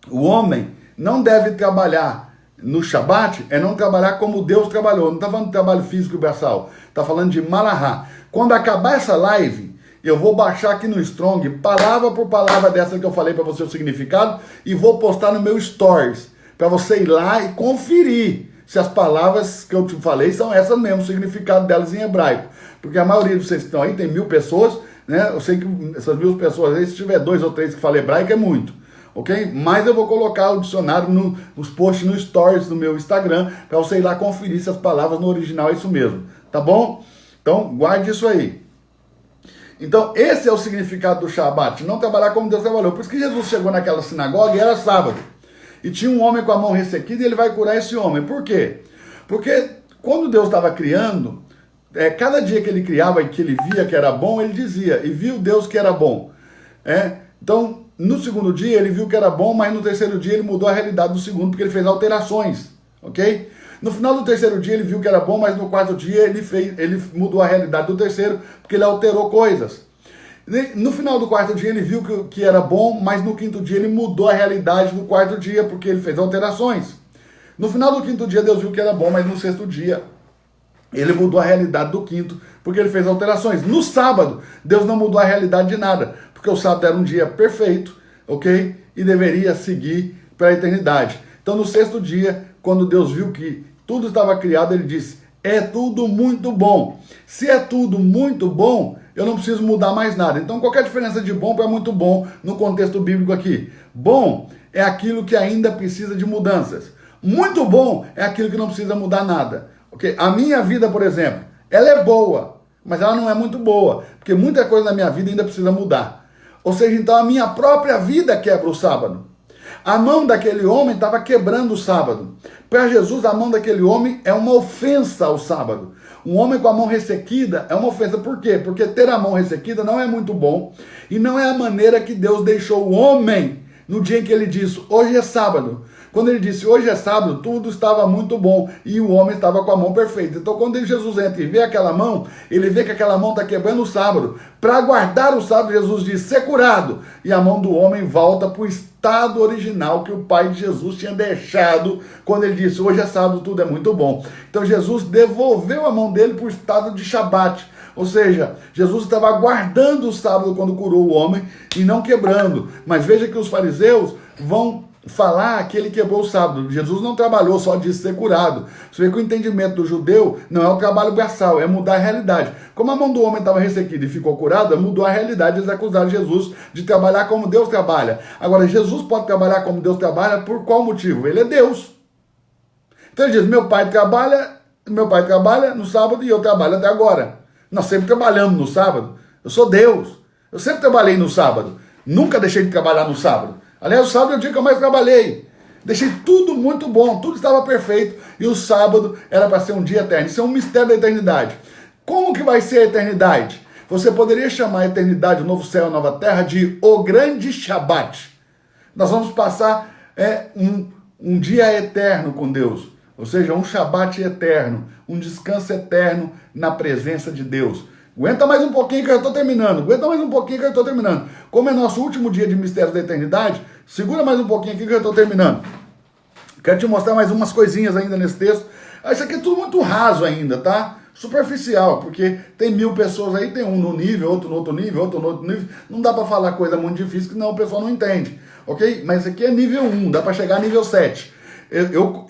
[SPEAKER 1] o homem não deve trabalhar no Shabat, é não trabalhar como Deus trabalhou. Não está falando de trabalho físico e braçal, está falando de malahá. Quando acabar essa live, eu vou baixar aqui no Strong, palavra por palavra dessa que eu falei para você o significado, e vou postar no meu Stories, para você ir lá e conferir se as palavras que eu te falei são essas mesmo, o significado delas em hebraico. Porque a maioria de vocês que estão aí, tem 1000 pessoas, né? Eu sei que essas 1000 pessoas aí, se tiver 2 ou 3 que falam hebraico, é muito. Ok? Mas eu vou colocar o dicionário nos posts, no stories do meu Instagram, para você ir lá conferir se as palavras no original é isso mesmo. Tá bom? Então, guarde isso aí. Então, esse é o significado do Shabat, não trabalhar como Deus trabalhou. Por isso que Jesus chegou naquela sinagoga e era sábado. E tinha um homem com a mão ressequida e ele vai curar esse homem. Por quê? Porque quando Deus estava criando, cada dia que ele criava e que ele via que era bom, ele dizia, e viu Deus que era bom. Então, no segundo dia ele viu que era bom, mas no terceiro dia ele mudou a realidade do segundo, porque ele fez alterações, ok? No final do terceiro dia ele viu que era bom, mas no quarto dia ele mudou a realidade do terceiro, porque ele alterou coisas. No final do quarto dia ele viu que era bom, mas no quinto dia ele mudou a realidade do quarto dia, porque ele fez alterações. No final do quinto dia Deus viu que era bom, mas no sexto dia ele mudou a realidade do quinto, porque ele fez alterações. No sábado, Deus não mudou a realidade de nada, porque o sábado era um dia perfeito, ok? E deveria seguir para a eternidade. Então, no sexto dia, quando Deus viu que tudo estava criado, ele disse, é tudo muito bom. Se é tudo muito bom, eu não preciso mudar mais nada. Então, qualquer diferença de bom para muito bom no contexto bíblico aqui. Bom é aquilo que ainda precisa de mudanças. Muito bom é aquilo que não precisa mudar nada. Okay? A minha vida, por exemplo, ela é boa, mas ela não é muito boa, porque muita coisa na minha vida ainda precisa mudar. Ou seja, então a minha própria vida quebra o sábado. A mão daquele homem estava quebrando o sábado. Para Jesus, a mão daquele homem é uma ofensa ao sábado. Um homem com a mão ressequida é uma ofensa. Por quê? Porque ter a mão ressequida não é muito bom e não é a maneira que Deus deixou o homem no dia em que ele disse, hoje é sábado. Quando ele disse, hoje é sábado, tudo estava muito bom e o homem estava com a mão perfeita. Então, quando Jesus entra e vê aquela mão, ele vê que aquela mão está quebrando o sábado. Para guardar o sábado, Jesus diz, ser curado. E a mão do homem volta para o estado original que o pai de Jesus tinha deixado quando ele disse, hoje é sábado, tudo é muito bom. Então, Jesus devolveu a mão dele para o estado de Shabat. Ou seja, Jesus estava guardando o sábado quando curou o homem e não quebrando. Mas veja que os fariseus vão falar que ele quebrou o sábado. Jesus não trabalhou só de ser curado. Você vê que o entendimento do judeu não é o trabalho braçal, é mudar a realidade. Como a mão do homem estava ressequida e ficou curada, mudou a realidade. Eles acusaram Jesus de trabalhar como Deus trabalha. Agora, Jesus pode trabalhar como Deus trabalha por qual motivo? Ele é Deus. Então ele diz, meu pai trabalha no sábado e eu trabalho até agora. Nós sempre trabalhamos no sábado. Eu sou Deus. Eu sempre trabalhei no sábado. Nunca deixei de trabalhar no sábado. Aliás, o sábado é o dia que eu mais trabalhei. Deixei tudo muito bom, tudo estava perfeito. E o sábado era para ser um dia eterno. Isso é um mistério da eternidade. Como que vai ser a eternidade? Você poderia chamar a eternidade, o novo céu e a nova terra, de o grande Shabat. Nós vamos passar um dia eterno com Deus. Ou seja, um Shabat eterno, um descanso eterno na presença de Deus. Aguenta mais um pouquinho que eu estou terminando. Como é nosso último dia de mistérios da eternidade, segura mais um pouquinho aqui que eu estou terminando. Quero te mostrar mais umas coisinhas ainda nesse texto. Isso aqui é tudo muito raso ainda, tá? Superficial, porque tem 1000 pessoas aí, tem um no nível, outro no outro nível, outro no outro nível. Não dá para falar coisa muito difícil, que não, o pessoal não entende, ok? Mas aqui é nível 1, dá para chegar a nível 7.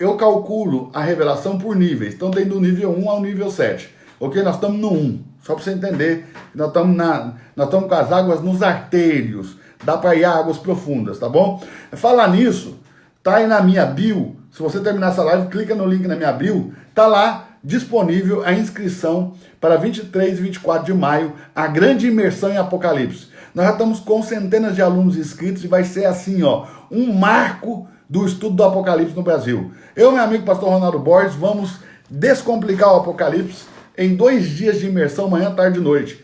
[SPEAKER 1] Eu calculo a revelação por níveis, então tem do nível 1 ao nível 7, ok? Nós estamos no 1, só para você entender, nós estamos com as águas nos artérios, dá para ir a águas profundas, tá bom? Falar nisso, tá aí na minha bio, se você terminar essa live, clica no link na minha bio, tá lá disponível a inscrição para 23 e 24 de maio, a grande imersão em Apocalipse. Nós já estamos com centenas de alunos inscritos e vai ser assim, ó, um marco do estudo do Apocalipse no Brasil. Eu e meu amigo pastor Ronaldo Borges vamos descomplicar o Apocalipse em 2 dias de imersão, manhã, tarde e noite.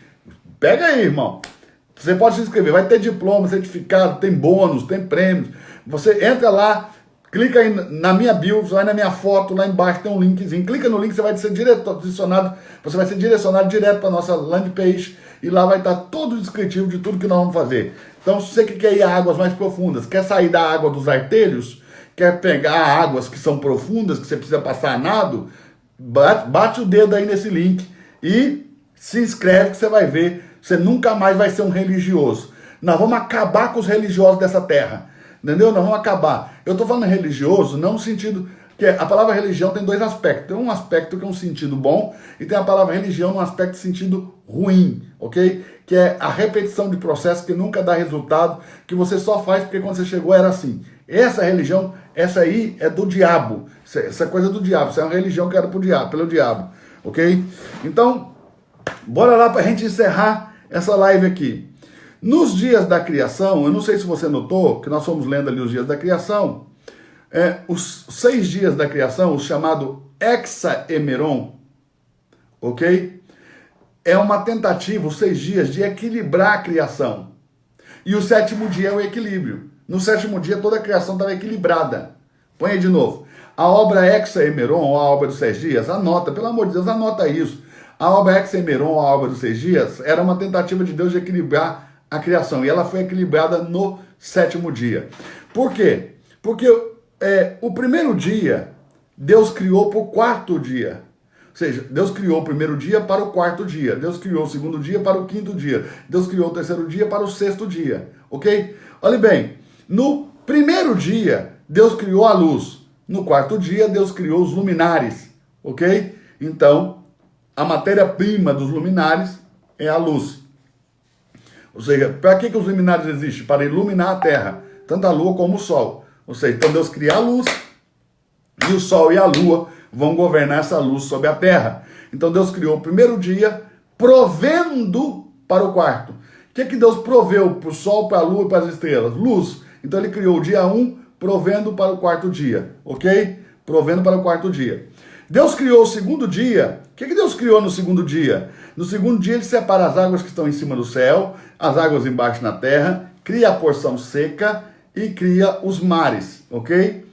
[SPEAKER 1] Pega aí, irmão. Você pode se inscrever, vai ter diploma, certificado, tem bônus, tem prêmios. Você entra lá, clica aí na minha bio, vai na minha foto, lá embaixo tem um linkzinho. Clica no link, você vai ser direcionado direto para a nossa landing page e lá vai estar todo o descritivo de tudo que nós vamos fazer. Então, se você que quer ir a águas mais profundas, quer sair da água dos artérios, quer pegar águas que são profundas, que você precisa passar a nado, bate o dedo aí nesse link e se inscreve que você vai ver. Você nunca mais vai ser um religioso. Nós vamos acabar com os religiosos dessa terra. Entendeu? Nós vamos acabar. Eu estou falando religioso não no sentido... que a palavra religião tem 2 aspectos. Tem um aspecto que é um sentido bom e tem a palavra religião num aspecto de sentido ruim, ok? Que é a repetição de processo que nunca dá resultado, que você só faz porque quando você chegou era assim. Essa religião, essa aí é do diabo. Essa coisa do diabo. Essa é uma religião que era pelo diabo, ok? Então, bora lá para a gente encerrar essa live aqui. Nos dias da criação, eu não sei se você notou, que nós fomos lendo ali os dias da criação, os 6 dias da criação, o chamado hexaemeron, ok? É uma tentativa, os 6 dias, de equilibrar a criação. E o 7º dia é o equilíbrio. No 7º dia toda a criação estava equilibrada. Põe aí de novo. A obra hexaemeron, ou a obra dos 6 dias, anota, pelo amor de Deus, anota isso. A obra hexaemeron, ou a obra dos 6 dias, era uma tentativa de Deus de equilibrar a criação. E ela foi equilibrada no 7º dia. Por quê? Porque o primeiro dia, Deus criou para o 4º dia. Ou seja, Deus criou o primeiro dia para o 4º dia. Deus criou o 2º dia para o 5º dia. Deus criou o 3º dia para o 6º dia. Ok? Olha bem, no primeiro dia, Deus criou a luz. No 4º dia, Deus criou os luminares. Ok? Então, a matéria-prima dos luminares é a luz. Ou seja, para que os luminares existem? Para iluminar a terra, tanto a lua como o sol. Ou seja, então Deus cria a luz e o sol e a lua vão governar essa luz sobre a terra. Então Deus criou o primeiro dia provendo para o quarto. O que Deus proveu para o sol, para a lua e para as estrelas? Luz. Então ele criou o dia 1 provendo para o quarto dia, ok? Provendo para o quarto dia. Deus criou o segundo dia. O que Deus criou no segundo dia? No segundo dia ele separa as águas que estão em cima do céu, as águas embaixo na terra, cria a porção seca e cria os mares, ok?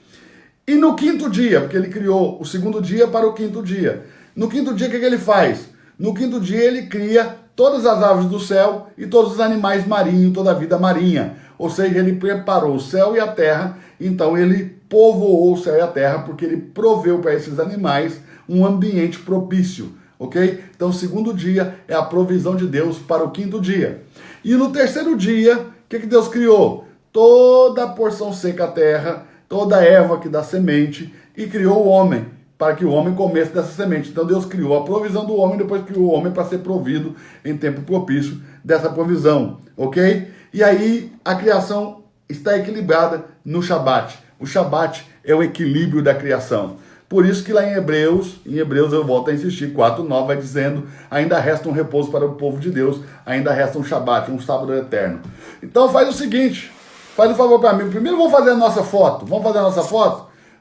[SPEAKER 1] E no quinto dia, porque ele criou o segundo dia para o quinto dia. No quinto dia o que ele faz? No quinto dia ele cria todas as aves do céu e todos os animais marinhos, toda a vida marinha. Ou seja, ele preparou o céu e a terra, então ele povoou o céu e a terra, porque ele proveu para esses animais um ambiente propício, ok? Então o segundo dia é a provisão de Deus para o quinto dia. E no terceiro dia, o que Deus criou? Toda a porção seca a terra, toda a erva que dá semente, e criou o homem, para que o homem comesse dessa semente. Então Deus criou a provisão do homem, depois criou o homem para ser provido em tempo propício dessa provisão, ok? E aí a criação está equilibrada no Shabat. O Shabat é o equilíbrio da criação. Por isso que lá em Hebreus eu volto a insistir, 4:9 vai dizendo, ainda resta um repouso para o povo de Deus, ainda resta um Shabat, um sábado eterno. Então faz o seguinte, faz um favor para mim, primeiro vamos fazer a nossa foto,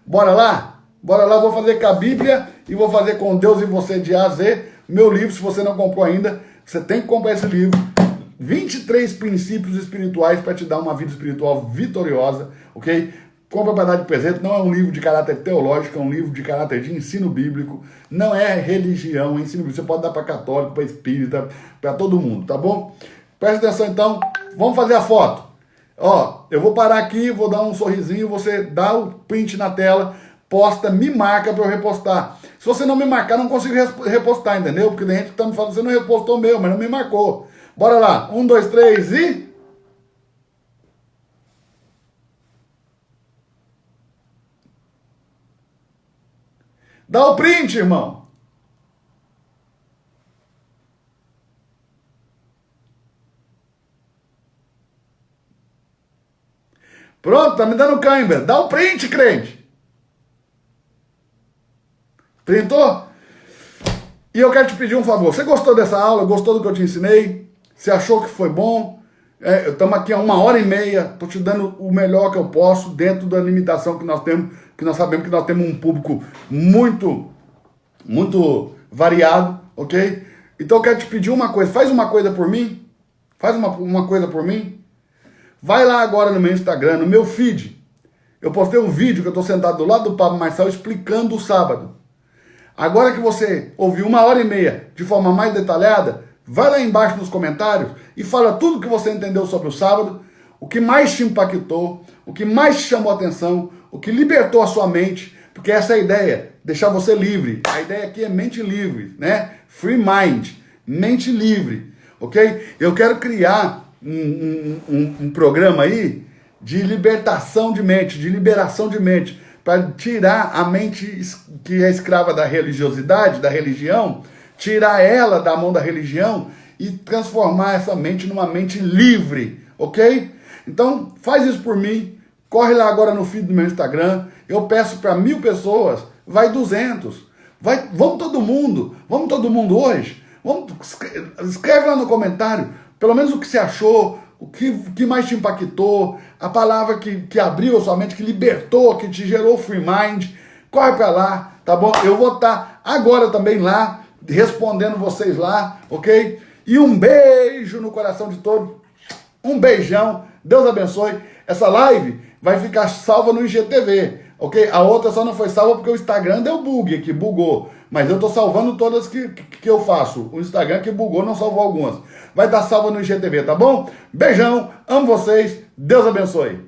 [SPEAKER 1] Bora lá? Bora lá, vou fazer com a Bíblia e vou fazer com Deus e você de A a Z. Meu livro, se você não comprou ainda, você tem que comprar esse livro. 23 princípios espirituais para te dar uma vida espiritual vitoriosa, ok? Compra para dar de presente, não é um livro de caráter teológico, é um livro de caráter de ensino bíblico, não é religião, é ensino bíblico. Você pode dar para católico, para espírita, para todo mundo, tá bom? Presta atenção então, vamos fazer a foto. Ó, eu vou parar aqui, vou dar um sorrisinho, você dá o print na tela, posta, me marca para eu repostar. Se você não me marcar, não consigo repostar, entendeu? Porque tem gente que tá me falando, você não repostou o meu, mas não me marcou. Bora lá, 1, 2, 3 e... Dá o print, irmão. Pronto, tá me dando cãibra. Dá o print, crente. Printou? E eu quero te pedir um favor. Você gostou dessa aula? Gostou do que eu te ensinei? Você achou que foi bom? Estamos aqui há 1h30. Estou te dando o melhor que eu posso dentro da limitação que nós temos, que nós sabemos que nós temos um público muito variado, ok? Então eu quero te pedir uma coisa. Faz uma coisa por mim. Faz uma coisa por mim. Vai lá agora no meu Instagram, no meu feed. Eu postei um vídeo que eu estou sentado do lado do Pablo Marçal explicando o sábado. Agora que você ouviu 1h30 de forma mais detalhada, vai lá embaixo nos comentários e fala tudo que você entendeu sobre o sábado, o que mais te impactou, o que mais te chamou a atenção, o que libertou a sua mente, porque essa é a ideia, deixar você livre. A ideia aqui é mente livre, né? Free mind, mente livre, ok? Eu quero criar um programa aí de libertação de mente, de liberação de mente, para tirar a mente que é escrava da religiosidade, da religião, tirar ela da mão da religião e transformar essa mente numa mente livre, ok? Então, faz isso por mim, corre lá agora no feed do meu Instagram, eu peço para 1000 pessoas, vai 200, vamos todo mundo hoje, escreve lá no comentário, pelo menos o que você achou, o que mais te impactou, a palavra que abriu a sua mente, que libertou, que te gerou free mind, corre para lá, tá bom? Eu vou estar agora também lá, respondendo vocês lá, ok? E um beijo no coração de todos, um beijão, Deus abençoe. Essa live vai ficar salva no IGTV, ok? A outra só não foi salva porque o Instagram deu bug aqui, bugou. Mas eu tô salvando todas que eu faço. O Instagram que bugou não salvou algumas. Vai estar salva no IGTV, tá bom? Beijão, amo vocês, Deus abençoe.